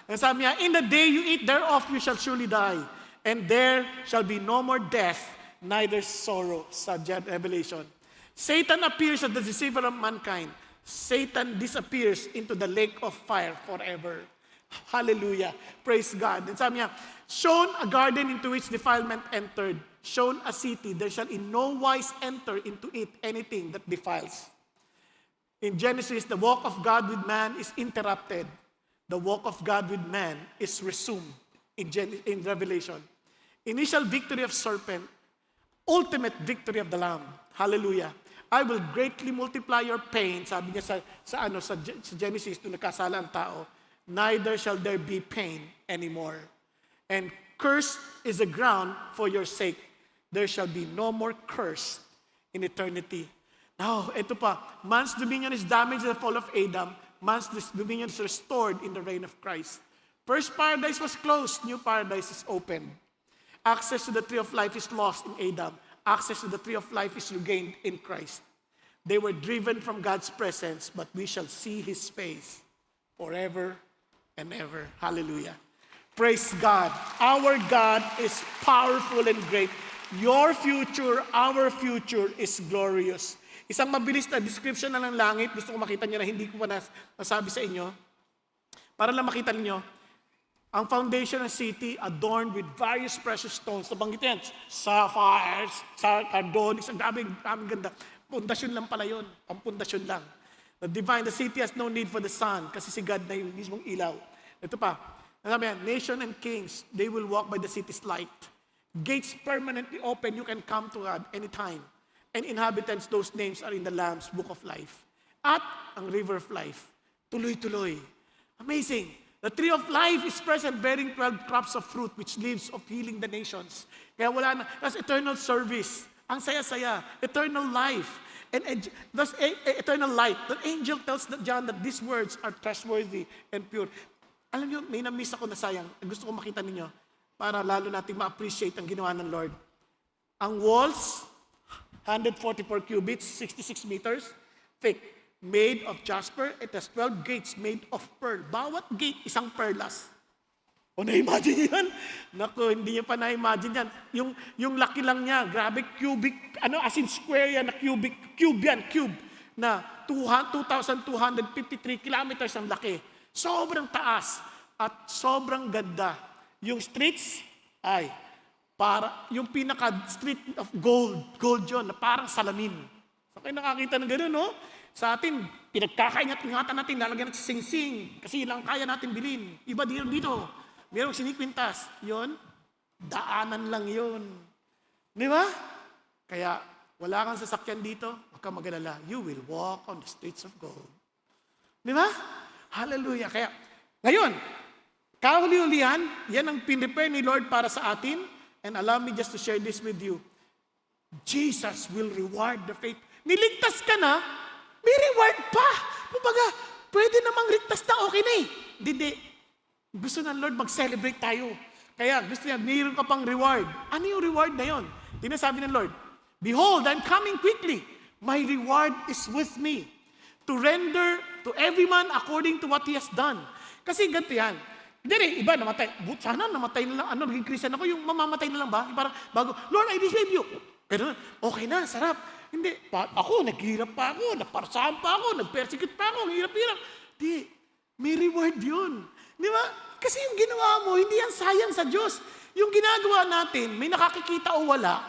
And sabi niya, in the day you eat thereof, you shall surely die. And there shall be no more death, neither sorrow. Sa Revelation. Satan appears as the deceiver of mankind. Satan disappears into the lake of fire forever. Hallelujah. Praise God. And sabi niya, shown a garden into which defilement entered. Shown a city, there shall in no wise enter into it anything that defiles. In Genesis, the walk of God with man is interrupted. The walk of God with man is resumed in Revelation. Initial victory of serpent, ultimate victory of the Lamb. Hallelujah. I will greatly multiply your pain. Sabi niya sa Genesis, nung nagkasala ang tao, neither shall there be pain anymore. And cursed is the ground for your sake. There shall be no more curse in eternity. Now, ito pa. Man's dominion is damaged in the fall of Adam. Man's dominion is restored in the reign of Christ. First paradise was closed. New paradise is opened. Access to the tree of life is lost in Adam. Access to the tree of life is regained in Christ. They were driven from God's presence, but we shall see His face forever and ever. Hallelujah. Praise God. Our God is powerful and great. Your future, our future is glorious. Isang mabilis na description na ng langit. Gusto ko makita niyo na hindi ko pa nasabi sa inyo. Para lang makita niyo, ang foundation ng city adorned with various precious stones. Nabanggit yan, sapphires, cardonis, ang daming ganda. Pundasyon lang pala yun. Pampundasyon lang. The city has no need for the sun kasi si God na yung mismong ilaw. Ito pa, sabi yan, nation and kings, they will walk by the city's light. Gates permanently open, you can come to God anytime. and inhabitants, those names are in the Lamb's Book of Life. At ang River of Life, tuloy-tuloy. Amazing. The tree of life is present, bearing 12 crops of fruit, which lives of healing the nations. Kaya wala na. That's eternal service. Ang saya-saya. Eternal life. And that's eternal light. The angel tells John that these words are trustworthy and pure. Alam niyo, may na-miss ako na sayang. Gusto ko makita ninyo para lalo natin ma-appreciate ang ginawa ng Lord. Ang walls, 144 cubits, 66 meters thick, made of jasper. It has 12 gates made of pearl. Bawat gate, isang perlas. O na-imagine yan? Naku, hindi niya pa na-imagine yan. Yung laki lang niya, grabe, cubic, as in square yan, na cube na 2,253 kilometers ang laki. Sobrang taas at sobrang ganda. Yung streets, yung pinaka-street of gold yun, na parang salamin. So kayo nakakita ng gano'n, no? Sa atin, pinagkakaingat-ingatan natin, lalagyan natin sing-sing, kasi lang kaya natin bilhin. Iba dito. Merong sinikwintas. Yun, daanan lang yun. Di ba? Kaya, wala kang sasakyan dito, huwag kang mag-alala. You will walk on the streets of gold. Di ba? Hallelujah. Kaya, ngayon, kahuli-hulihan, yan ang pinrepare ni Lord para sa atin. And allow me just to share this with you. Jesus will reward the faith. Niligtas ka na, may reward pa. Kumbaga, pwede namang ligtas na, okay na eh. Hindi. Gusto ng Lord mag-celebrate tayo. Kaya gusto niya, mayroon ka pang reward. Ano yung reward na yun? Tinasabi ng Lord, behold, I'm coming quickly. My reward is with me to render to every man according to what he has done. Kasi ganito yan. Hindi iba namatay. Sana namatay na lang. Naging Christian ako, yung mamamatay na lang ba? Parang bago, Lord, I receive you. Pero okay na, sarap. Hindi, ako, naghirap pa ako, naparsahan pa ako, nagpersecute pa ako, hirap-hirap. Di, may reward yun. Di ba? Kasi yung ginawa mo, hindi yan sayang sa Diyos. Yung ginagawa natin, may nakakikita o wala.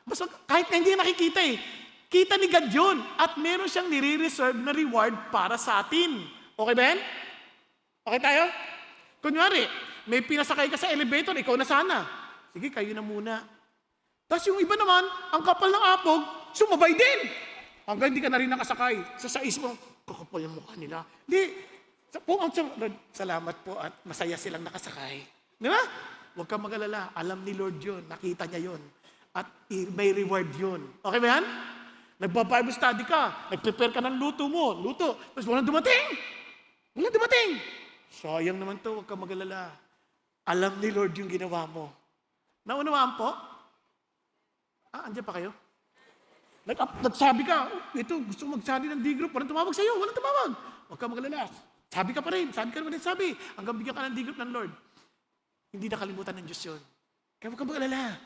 Basta kahit na hindi nakikita kita ni God yun. At meron siyang nire-reserve na reward para sa atin. Okay ba yan? Okay tayo? Kunyari, may pinasakay ka sa elevator, ikaw na sana. Sige, kayo na muna. Tapos yung iba naman, ang kapal ng apog, sumabay din. Hanggang hindi ka na rin nakasakay. Sa mo, kakapal yung mukha nila. Hindi. Lord, salamat po at masaya silang nakasakay. Di ba? Huwag kang mag-alala. Alam ni Lord yun. Nakita niya yun. At may reward yun. Okay ba yan? Nagpa-Bible study ka. Nag-prepare ka ng luto mo. Luto. Tapos walang dumating. Walang dumating. Sayang naman to. Huwag kang mag-alala. Alam ni Lord yung ginawa mo. Naunawaan po? Andiyan pa kayo? Nagsabi ka, ito, gusto ko magsali ng D-group. Walang tumawag sa'yo. Walang tumawag. Huwag kang mag-alala. Sabi ka pa rin. Hanggang bigyan ka ng D-group ng Lord. Hindi nakalimutan ng Diyos yun. Kaya huwag kang mag-alala.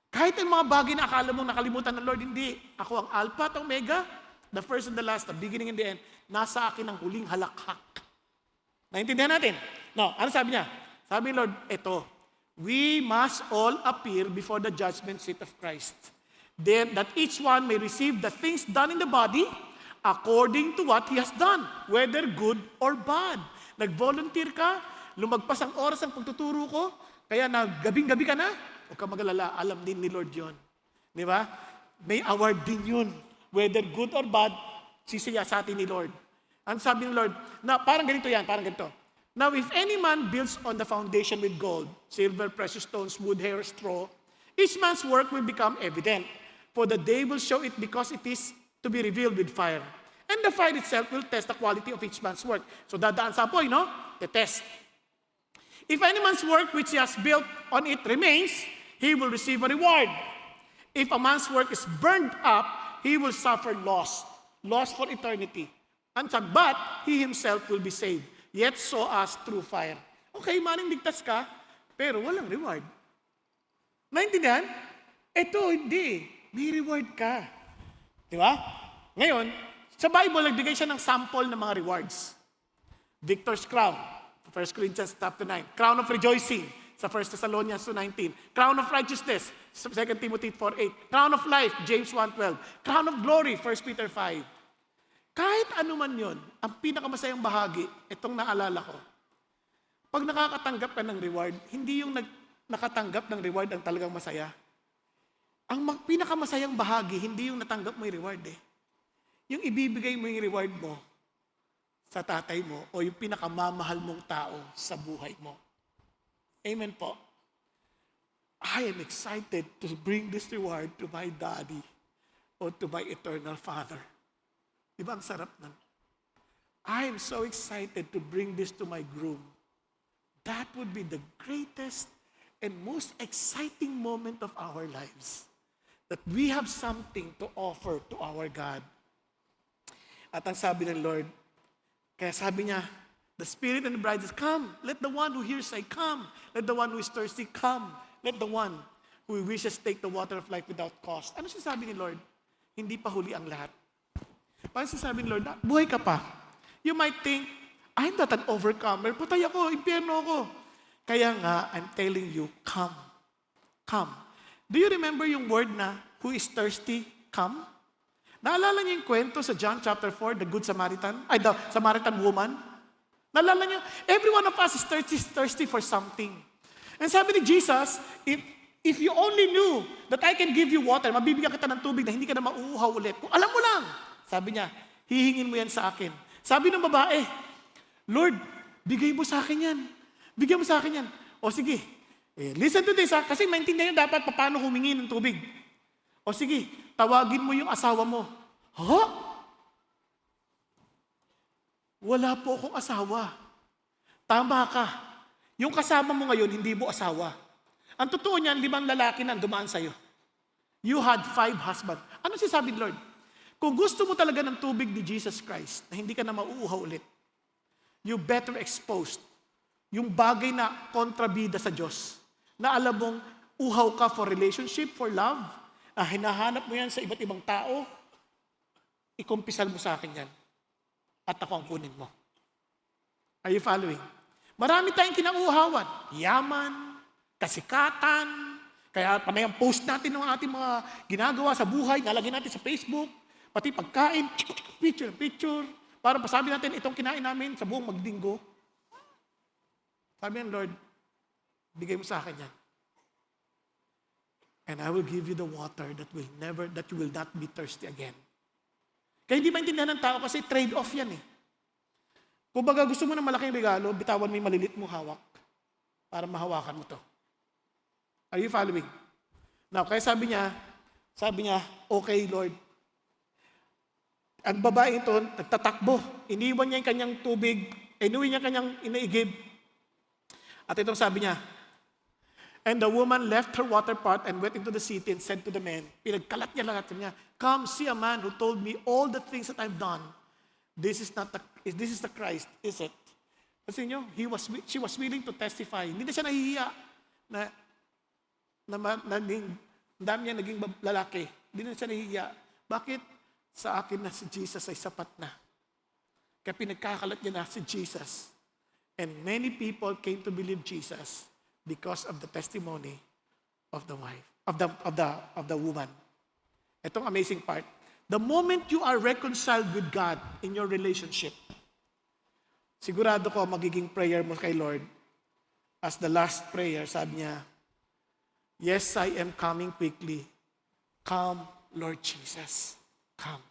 Kahit ang mga bagay na akala mong nakalimutan ng Lord, hindi. Ako ang Alpha at Omega, the first and the last, the beginning and the end. Nasa akin ang huling halakhak. Naintindihan natin? No, ano sabi niya? Sabi ni Lord, ito, we must all appear before the judgment seat of Christ. Then, that each one may receive the things done in the body according to what he has done, whether good or bad. Nag-volunteer ka, lumagpas ang oras ng pagtuturo ko, kaya gabing-gabi ka na, huwag ka mag-alala, alam din ni Lord yun. Di ba? May award din yun. Whether good or bad, sisiya sa atin ni Lord. Ang sabi ni Lord, na parang ganito yan, parang ganito. Now, if any man builds on the foundation with gold, silver, precious stones, wood, hair, straw, each man's work will become evident. For the day will show it because it is to be revealed with fire. And the fire itself will test the quality of each man's work. So dadaan sa apoy, no? The test. If any man's work which he has built on it remains, he will receive a reward. If a man's work is burned up, he will suffer loss for eternity. But he himself will be saved, yet so as through fire. Okay, maring ligtas ka, pero walang reward. Naintindihan? Ito, hindi. May reward ka. Di ba? Ngayon, sa Bible, nagbigay siya ng sample ng mga rewards. Victor's crown, 1 Corinthians chapter 9. Crown of rejoicing, sa 1 Thessalonians 2:19. Crown of righteousness, sa 2 Timothy 4:8. Crown of life, James 1:12. Crown of glory, 1 Peter 5. Kahit ano man yun, ang pinakamasayang bahagi, itong naalala ko. Pag nakakatanggap ka ng reward, hindi yung nakatanggap ng reward ang talagang masaya. Ang pinakamasayang bahagi, hindi yung natanggap mo yung reward eh. Yung ibibigay mo yung reward mo sa tatay mo o yung pinakamamahal mong tao sa buhay mo. Amen po. I am excited to bring this reward to my daddy or to my eternal father. Di ba ang sarap nun? I am so excited to bring this to my groom. That would be the greatest and most exciting moment of our lives. That we have something to offer to our God. At ang sabi ng Lord, kaya sabi niya, the Spirit and the bride says, come. Let the one who hears say, come. Let the one who is thirsty, come. Let the one who wishes take the water of life without cost. Ano sinasabi ni Lord? Hindi pa huli ang lahat. Paano sinasabi ni Lord, buhay ka pa. You might think, I'm not an overcomer. Patay ako, impyerno ako. Kaya nga, I'm telling you, come. Come. Do you remember yung word na, who is thirsty, come? Naalala niyo yung kwento sa John chapter 4, the Good Samaritan? The Samaritan woman? Naalala niyo? Every one of us is thirsty for something. And sabi ni Jesus, if you only knew that I can give you water, mabibigyan kita ng tubig na hindi ka na mauuhaw ulit. Kung alam mo lang, sabi niya, hihingin mo yan sa akin. Sabi ng babae, Lord, bigay mo sa akin yan. Bigyan mo sa akin yan. O sige, listen to this kasi maintindihan niyo dapat paano humingi ng tubig. O sige, tawagin mo yung asawa mo. Ha? Wala po akong asawa. Tama ka. Yung kasama mo ngayon, hindi mo asawa. Ang totoo niyan, 5 lalaki na dumaan sa'yo. You had 5 husbands. Ano sinasabi ni Lord? Kung gusto mo talaga ng tubig ni Jesus Christ, na hindi ka na mauuhaw ulit, you better expose yung bagay na kontrabida sa Diyos. Na alam mong uhaw ka for relationship, for love, hinahanap mo yan sa iba't ibang tao, ikumpisal mo sa akin yan. At ako ang kunin mo. Are you following? Marami tayong kinauuhawan. Yaman, kasikatan, kaya panay ang post natin ng ating mga ginagawa sa buhay, nalagyan natin sa Facebook, pati pagkain, picture, para pasabi natin itong kinain namin sa buong magdinggo. Sabi ng Lord, bigay mo sa akin yan. And I will give you the water that you will not be thirsty again. Kaya hindi maintindihan ng tao kasi trade-off yan eh. Kung baga gusto mo ng malaking regalo, bitawan mo yung malilit mong hawak para mahawakan mo to. Are you following? Now, kaya sabi niya, okay Lord. Ang babae ito, nagtatakbo. Iniwan niya yung kanyang tubig, inuwi niya kanyang inaigib. At itong sabi niya, and the woman left her water pot and went into the city and said to the men, pinagkalat niya lahat niya, come see a man who told me all the things that I've done. This is the Christ, is it? Kasi she was willing to testify. Hindi na siya nahihiya na dami niya naging lalaki. Hindi na siya nahihiya. Bakit? Sa akin na si Jesus ay sapat na. Kaya pinagkakalat niya na si Jesus. And many people came to believe Jesus because of the testimony of the wife, of the woman. Itong amazing part. The moment you are reconciled with God in your relationship, sigurado ko magiging prayer mo kay Lord. As the last prayer, sabi niya, yes, I am coming quickly. Come, Lord Jesus. Come.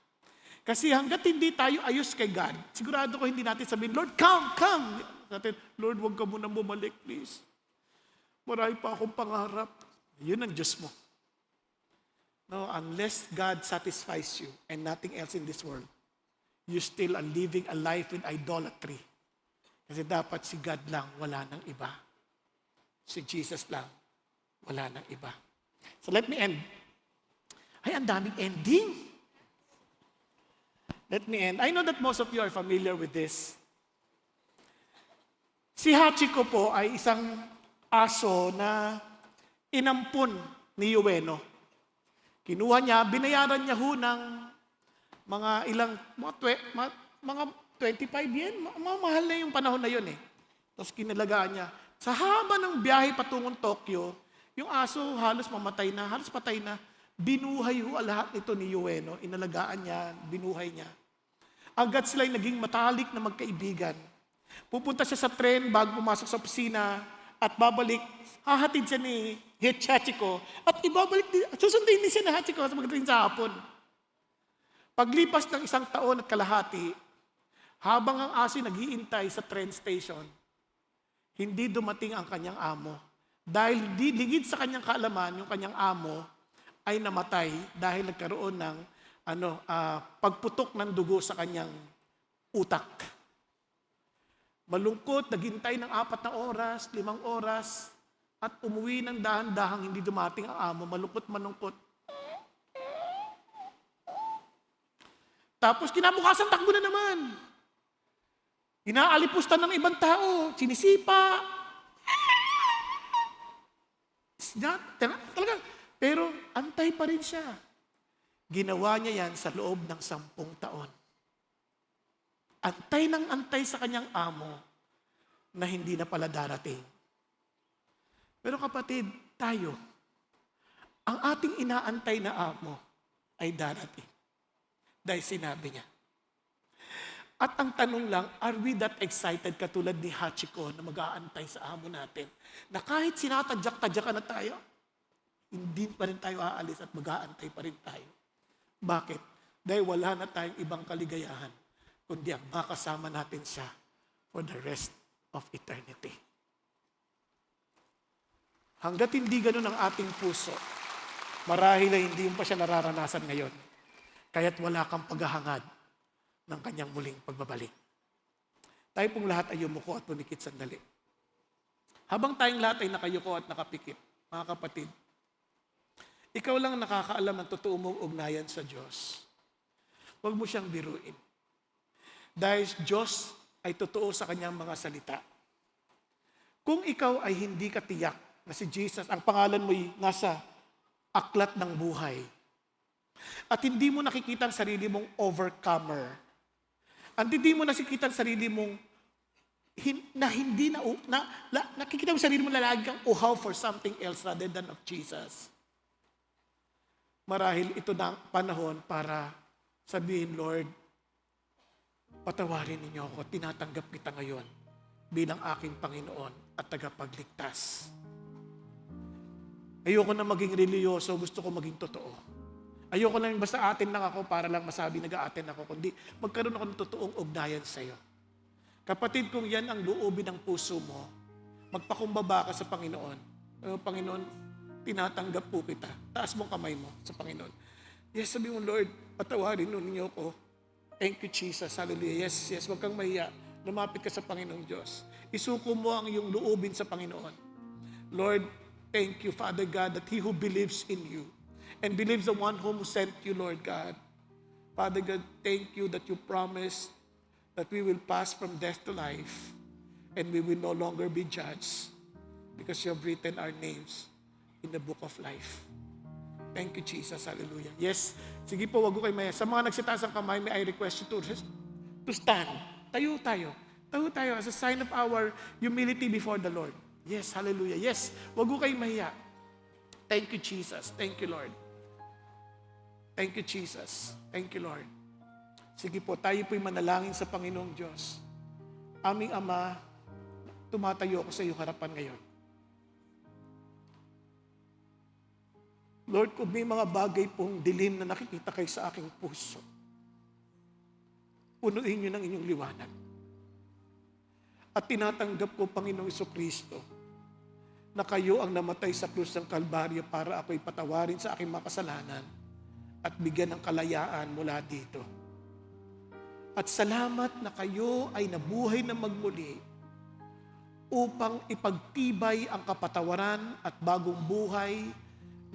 Kasi hanggat hindi tayo ayos kay God, sigurado ko hindi natin sabihin, Lord, come. Natin, Lord, huwag ka muna bumalik, please. Marami pa akong pangarap. Yun ang Diyos mo. No, unless God satisfies you and nothing else in this world, you still are living a life in idolatry. Kasi dapat si God lang, wala nang iba. Si Jesus lang, wala nang iba. So let me end. Ay, ang daming ending. Let me end. I know that most of you are familiar with this. Si Hachiko po ay isang aso na inampun ni Yuweno. Kinuha niya, binayaran niya ho ng mga 25 yen. Mahal na yung panahon na yun eh. Tapos kinalagaan niya. Sa haba ng biyahe patungong Tokyo, yung aso halos mamatay na, halos patay na. Binuhay ho lahat nito ni Yuweno. Inalagaan niya, binuhay niya. Agad sila'y naging matalik na magkaibigan. Pupunta siya sa tren bago pumasok sa opisina at babalik, hahatid siya ni get Hachiko, at ibabalik din, at susundin din siya na Hachiko sa pagdating sa hapon. Paglipas ng 1 taon at kalahati, habang ang aso nag-iintay sa train station, hindi dumating ang kanyang amo. Dahil ligid sa kanyang kaalaman, yung kanyang amo ay namatay dahil nagkaroon ng pagputok ng dugo sa kanyang utak. Malungkot, naghintay ng 4 na oras, 5 oras, at umuwi ng dahan-dahang hindi dumating ang amo. Malungkot, manungkot. Tapos kinabukasan, takbo na naman. Inaalipusta ng ibang tao, sinisipa. Talaga. Pero antay pa rin siya. Ginawa niya yan sa loob ng 10 taon. Antay ng antay sa kanyang amo na hindi na pala darating. Pero kapatid, tayo, ang ating inaantay na amo ay darating. Dahil sinabi niya. At ang tanong lang, are we that excited katulad ni Hachiko na mag-aantay sa amo natin? Na kahit sinatadyak-tadyakan na tayo, hindi pa rin tayo aalis at mag-aantay pa rin tayo. Bakit? Dahil wala na tayong ibang kaligayahan, kundi ang makasama natin siya for the rest of eternity. Hanggat hindi ganun ang ating puso, marahil ay hindi mo pa siya nararanasan ngayon. Kaya't wala kang paghahangad ng kanyang muling pagbabalik. Tayo pong lahat ay yumuko at pumikit sandali. Habang tayong lahat ay nakayuko at nakapikit, mga kapatid, ikaw lang nakakaalam ng totoo mong ugnayan sa Diyos. Huwag mo siyang biruin. Dahil Diyos ay totoo sa kanyang mga salita. Kung ikaw ay hindi katiyak na si Jesus, ang pangalan mo ay nasa aklat ng buhay, at hindi mo nakikita ang sarili mong overcomer, at hindi mo nakikita ang sarili mong nakikita mo sarili mo na lagi kang uhaw for something else rather than of Jesus. Marahil ito na ang panahon para sabihin, Lord, patawarin ninyo ako, tinatanggap kita ngayon bilang aking Panginoon at tagapagligtas. Ayoko na maging reliyoso, gusto ko maging totoo. Ayoko lang basta atin lang ako para lang masabi nag-a-atin ako, kundi magkaroon ako ng totoong ugnayan sa iyo. Kapatid, kung yan ang loobin ng puso mo, magpakumbaba ka sa Panginoon. Panginoon, tinatanggap po kita. Taas mong kamay mo sa Panginoon. Yes, sabi mo, Lord, patawarin ninyo ako. Thank you, Jesus. Hallelujah. Yes, yes, huwag kang mahiya. Lumapit ka sa Panginoong Diyos. Isuko mo ang iyong loobin sa Panginoon. Lord, thank you, Father God, that He who believes in you and believes the one whom sent you, Lord God. Father God, thank you that you promised that we will pass from death to life and we will no longer be judged because you have written our names in the book of life. Thank you, Jesus. Hallelujah. Yes. Sige po, wag ko kayo maya. Sa mga nagsitaas ang kamay, may I request you to stand. Tayo tayo. Tayo tayo as a sign of our humility before the Lord. Yes, hallelujah. Yes, wag ko kayo mahiya. Thank you, Jesus. Thank you, Lord. Thank you, Jesus. Thank you, Lord. Sige po, tayo po'y manalangin sa Panginoong Diyos. Aming Ama, tumatayo ako sa iyong harapan ngayon. Lord, kung may mga bagay pong dilim na nakikita kayo sa aking puso, punuin niyo ng inyong liwanag. At tinatanggap ko, Panginoong Jesucristo, na kayo ang namatay sa krus ng Kalbaryo para ako'y patawarin sa aking mga kasalanan at bigyan ng kalayaan mula dito. At salamat na kayo ay nabuhay na magmuli upang ipagtibay ang kapatawaran at bagong buhay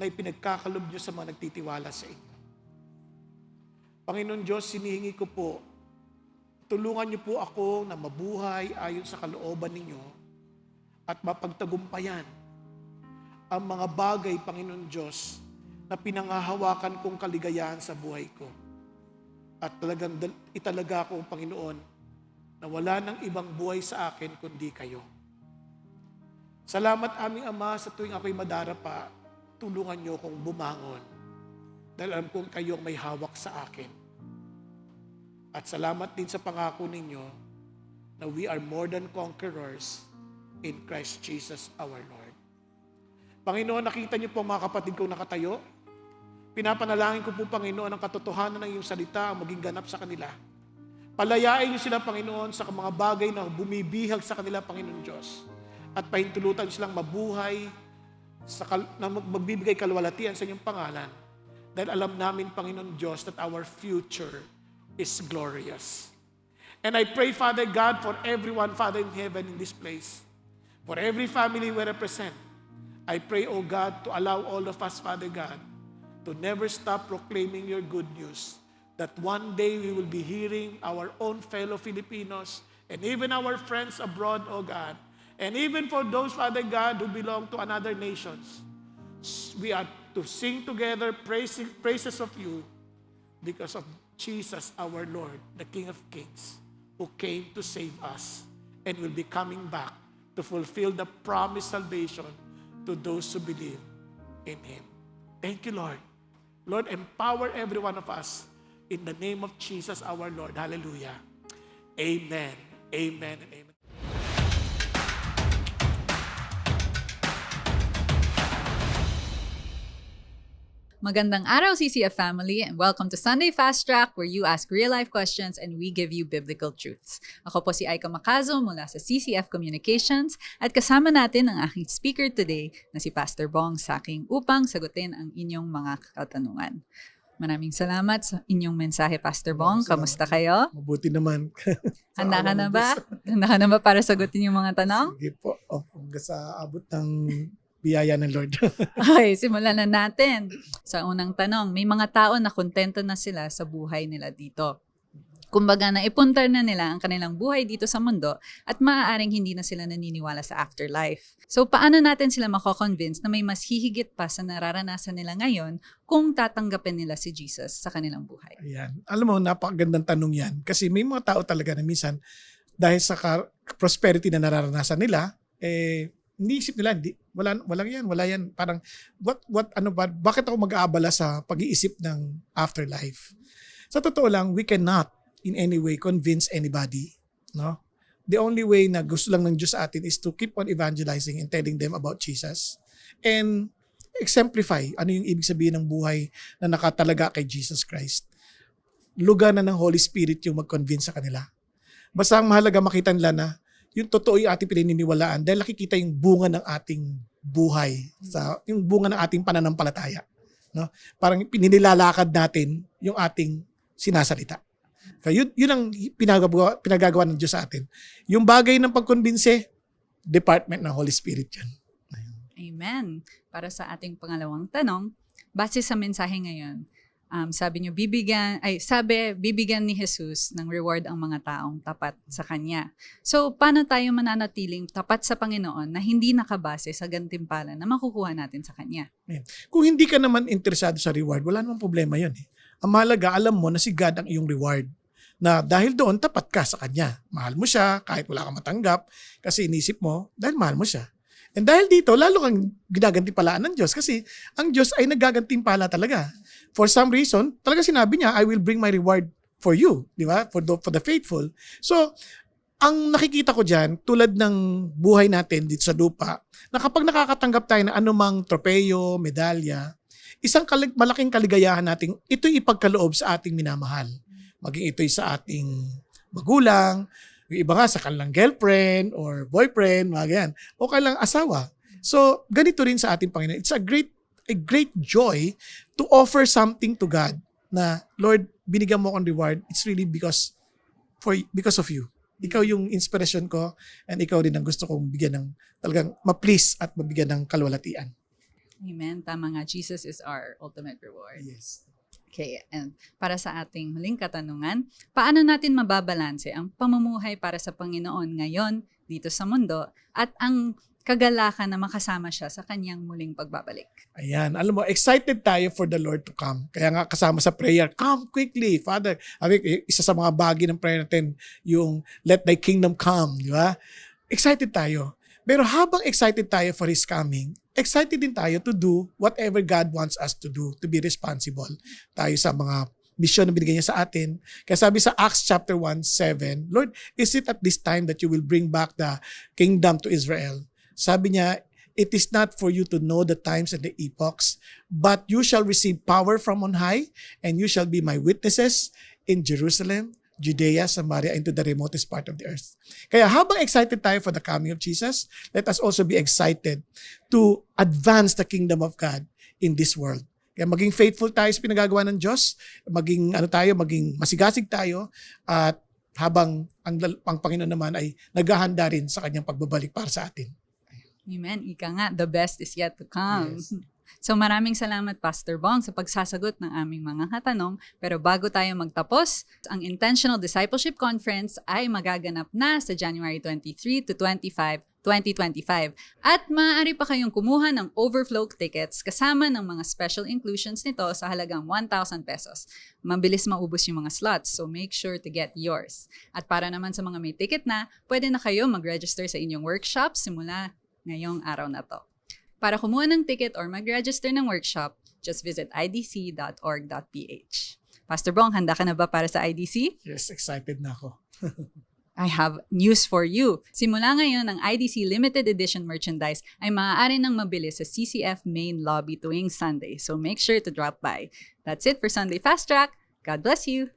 na ipinagkakalob niyo sa mga nagtitiwala sa inyo. Panginoon Diyos, sinihingi ko po, tulungan niyo po ako na mabuhay ayon sa kalooban ninyo at mapagtagumpayan ang mga bagay, Panginoon Diyos, na pinangahawakan kong kaligayahan sa buhay ko. At talagang italaga ko, Panginoon, na wala nang ibang buhay sa akin kundi kayo. Salamat aming Ama sa tuwing ako'y madarapa, tulungan niyo akong bumangon dahil alam kong kayo ang may hawak sa akin. At salamat din sa pangako ninyo na we are more than conquerors in Christ Jesus our Lord. Panginoon, nakita niyo po mga kapatid kong nakatayo. Pinapanalangin ko po, Panginoon, ang katotohanan ng iyong salita ang maging ganap sa kanila. Palayain niyo sila, Panginoon, sa mga bagay na bumibihag sa kanila, Panginoon Diyos. At pahintulutan silang mabuhay, na magbibigay kalwalatian sa inyong pangalan. Dahil alam namin, Panginoon Diyos, that our future is glorious. And I pray, Father God, for everyone, Father in heaven, in this place. For every family we represent. I pray, O God, to allow all of us, Father God, to never stop proclaiming your good news. That one day we will be hearing our own fellow Filipinos and even our friends abroad, O God, and even for those, Father God, who belong to another nations, we are to sing together praises of you because of Jesus, our Lord, the King of Kings, who came to save us and will be coming back to fulfill the promised salvation to those who believe in Him. Thank you, Lord. Lord, empower every one of us in the name of Jesus, our Lord. Hallelujah. Amen. Amen and amen. Magandang araw, CCF family, and welcome to Sunday Fast Track, where you ask real-life questions and we give you biblical truths. Ako po si Aika Makazo mula sa CCF Communications at kasama natin ang aking speaker today na si Pastor Bong Saking upang sagutin ang inyong mga katanungan. Maraming salamat sa inyong mensahe, Pastor Bong. Kamusta kayo? Mabuti naman. Handa ka na ba? Handa ka na ba para sagutin yung mga tanong? Sige po. Hanggang sa abot ng biyaya ng Lord. Okay, simulan na natin. Sa unang tanong, may mga tao na kontento na sila sa buhay nila dito. Kumbaga, naipuntar na nila ang kanilang buhay dito sa mundo at maaaring hindi na sila naniniwala sa afterlife. So, paano natin sila mako-convince na may mas hihigit pa sa nararanasan nila ngayon kung tatanggapin nila si Jesus sa kanilang buhay? Ayan. Alam mo, napakagandang tanong yan. Kasi may mga tao talaga na minsan, dahil sa prosperity na nararanasan nila, iniisip nila, wala yan. Parang, bakit ako mag-aabala sa pag-iisip ng afterlife? Sa totoo lang, we cannot in any way convince anybody. No? The only way na gusto lang ng Diyos sa atin is to keep on evangelizing and telling them about Jesus. And exemplify ano yung ibig sabihin ng buhay na nakatalaga kay Jesus Christ. Lugar na ng Holy Spirit yung mag-convince sa kanila. Basta ang mahalaga makita nila na yung totoo yung ating pinaniniwalaan dahil nakikita yung bunga ng ating buhay, yung bunga ng ating pananampalataya. No? Parang pininilalakad natin yung ating sinasalita. Kaya yun ang pinagagawa ng Diyos sa atin. Yung bagay ng pagkonbinse, department ng Holy Spirit yan. Amen. Para sa ating pangalawang tanong, base sa mensahe ngayon, sabi niyo, bibigyan ni Jesus ng reward ang mga taong tapat sa Kanya. So, paano tayo mananatiling tapat sa Panginoon na hindi nakabase sa gantimpala na makukuha natin sa Kanya? Kung hindi ka naman interesado sa reward, wala namang problema yun. Ang mahalaga, alam mo na si God ang iyong reward. Na dahil doon, tapat ka sa Kanya. Mahal mo siya kahit wala kang matanggap kasi inisip mo dahil mahal mo siya. And dahil dito, lalo kang ginagantimpalaan ng Diyos kasi ang Diyos ay nagagantimpala talaga. For some reason, talaga sinabi niya, I will bring my reward for you, di ba? For the faithful. So, ang nakikita ko dyan, tulad ng buhay natin dito sa lupa, na kapag nakakatanggap tayo ng anumang tropeyo, medalya, isang malaking kaligayahan natin, ito'y ipagkaloob sa ating minamahal. Maging ito'y sa ating magulang, yung iba nga sa kanilang girlfriend or boyfriend, mga ganyan, o kanilang asawa. So, ganito rin sa ating Panginoon. It's a great joy to offer something to God na, Lord, binigyan mo akong reward. It's really because of you. Ikaw yung inspiration ko and ikaw din ang gusto kong bigyan ng talagang ma-please at mabigyan ng kalwalatian. Amen. Tama nga, Jesus is our ultimate reward. Yes. Okay, and para sa ating huling katanungan, paano natin mababalanse ang pamumuhay para sa Panginoon ngayon dito sa mundo at ang kagalakan na makasama siya sa kanyang muling pagbabalik? Ayan, alam mo, excited tayo for the Lord to come. Kaya nga kasama sa prayer, come quickly, Father. Isa sa mga bagay ng prayer natin, yung let thy kingdom come, di ba? Excited tayo. Pero habang excited tayo for His coming, excited din tayo to do whatever God wants us to do, to be responsible. Tayo sa mga mission na binigay niya sa atin. Kaya sabi sa Acts chapter 1:7, Lord, is it at this time that you will bring back the kingdom to Israel? Sabi niya, It is not for you to know the times and the epochs, but you shall receive power from on high, and you shall be my witnesses in Jerusalem, Judea, Samaria, and to the remotest part of the earth. Kaya habang excited tayo for the coming of Jesus, let us also be excited to advance the kingdom of God in this world. Kaya maging faithful tayo sa pinagagawa ng Diyos, maging maging masigasig tayo, at habang ang Panginoon naman ay naghahanda rin sa kanyang pagbabalik para sa atin. Amen. Ika nga, the best is yet to come. Yes. So maraming salamat Pastor Bong sa pagsasagot ng aming mga katanong. Pero bago tayo magtapos, ang Intentional Discipleship Conference ay magaganap na sa January 23 to 25, 2025. At maaari pa kayong kumuha ng overflow tickets kasama ng mga special inclusions nito sa halagang 1,000 pesos. Mabilis maubos yung mga slots, so make sure to get yours. At para naman sa mga may ticket na, pwede na kayo mag-register sa inyong workshop simula ngayong araw na to. Para kumuha ng ticket or mag-register ng workshop, just visit idc.org.ph. Pastor Bong, handa ka na ba para sa IDC? Yes, excited na ako. I have news for you. Simula ngayon, ang IDC Limited Edition merchandise ay maaari nang mabili sa CCF main lobby tuwing Sunday. So make sure to drop by. That's it for Sunday Fast Track. God bless you!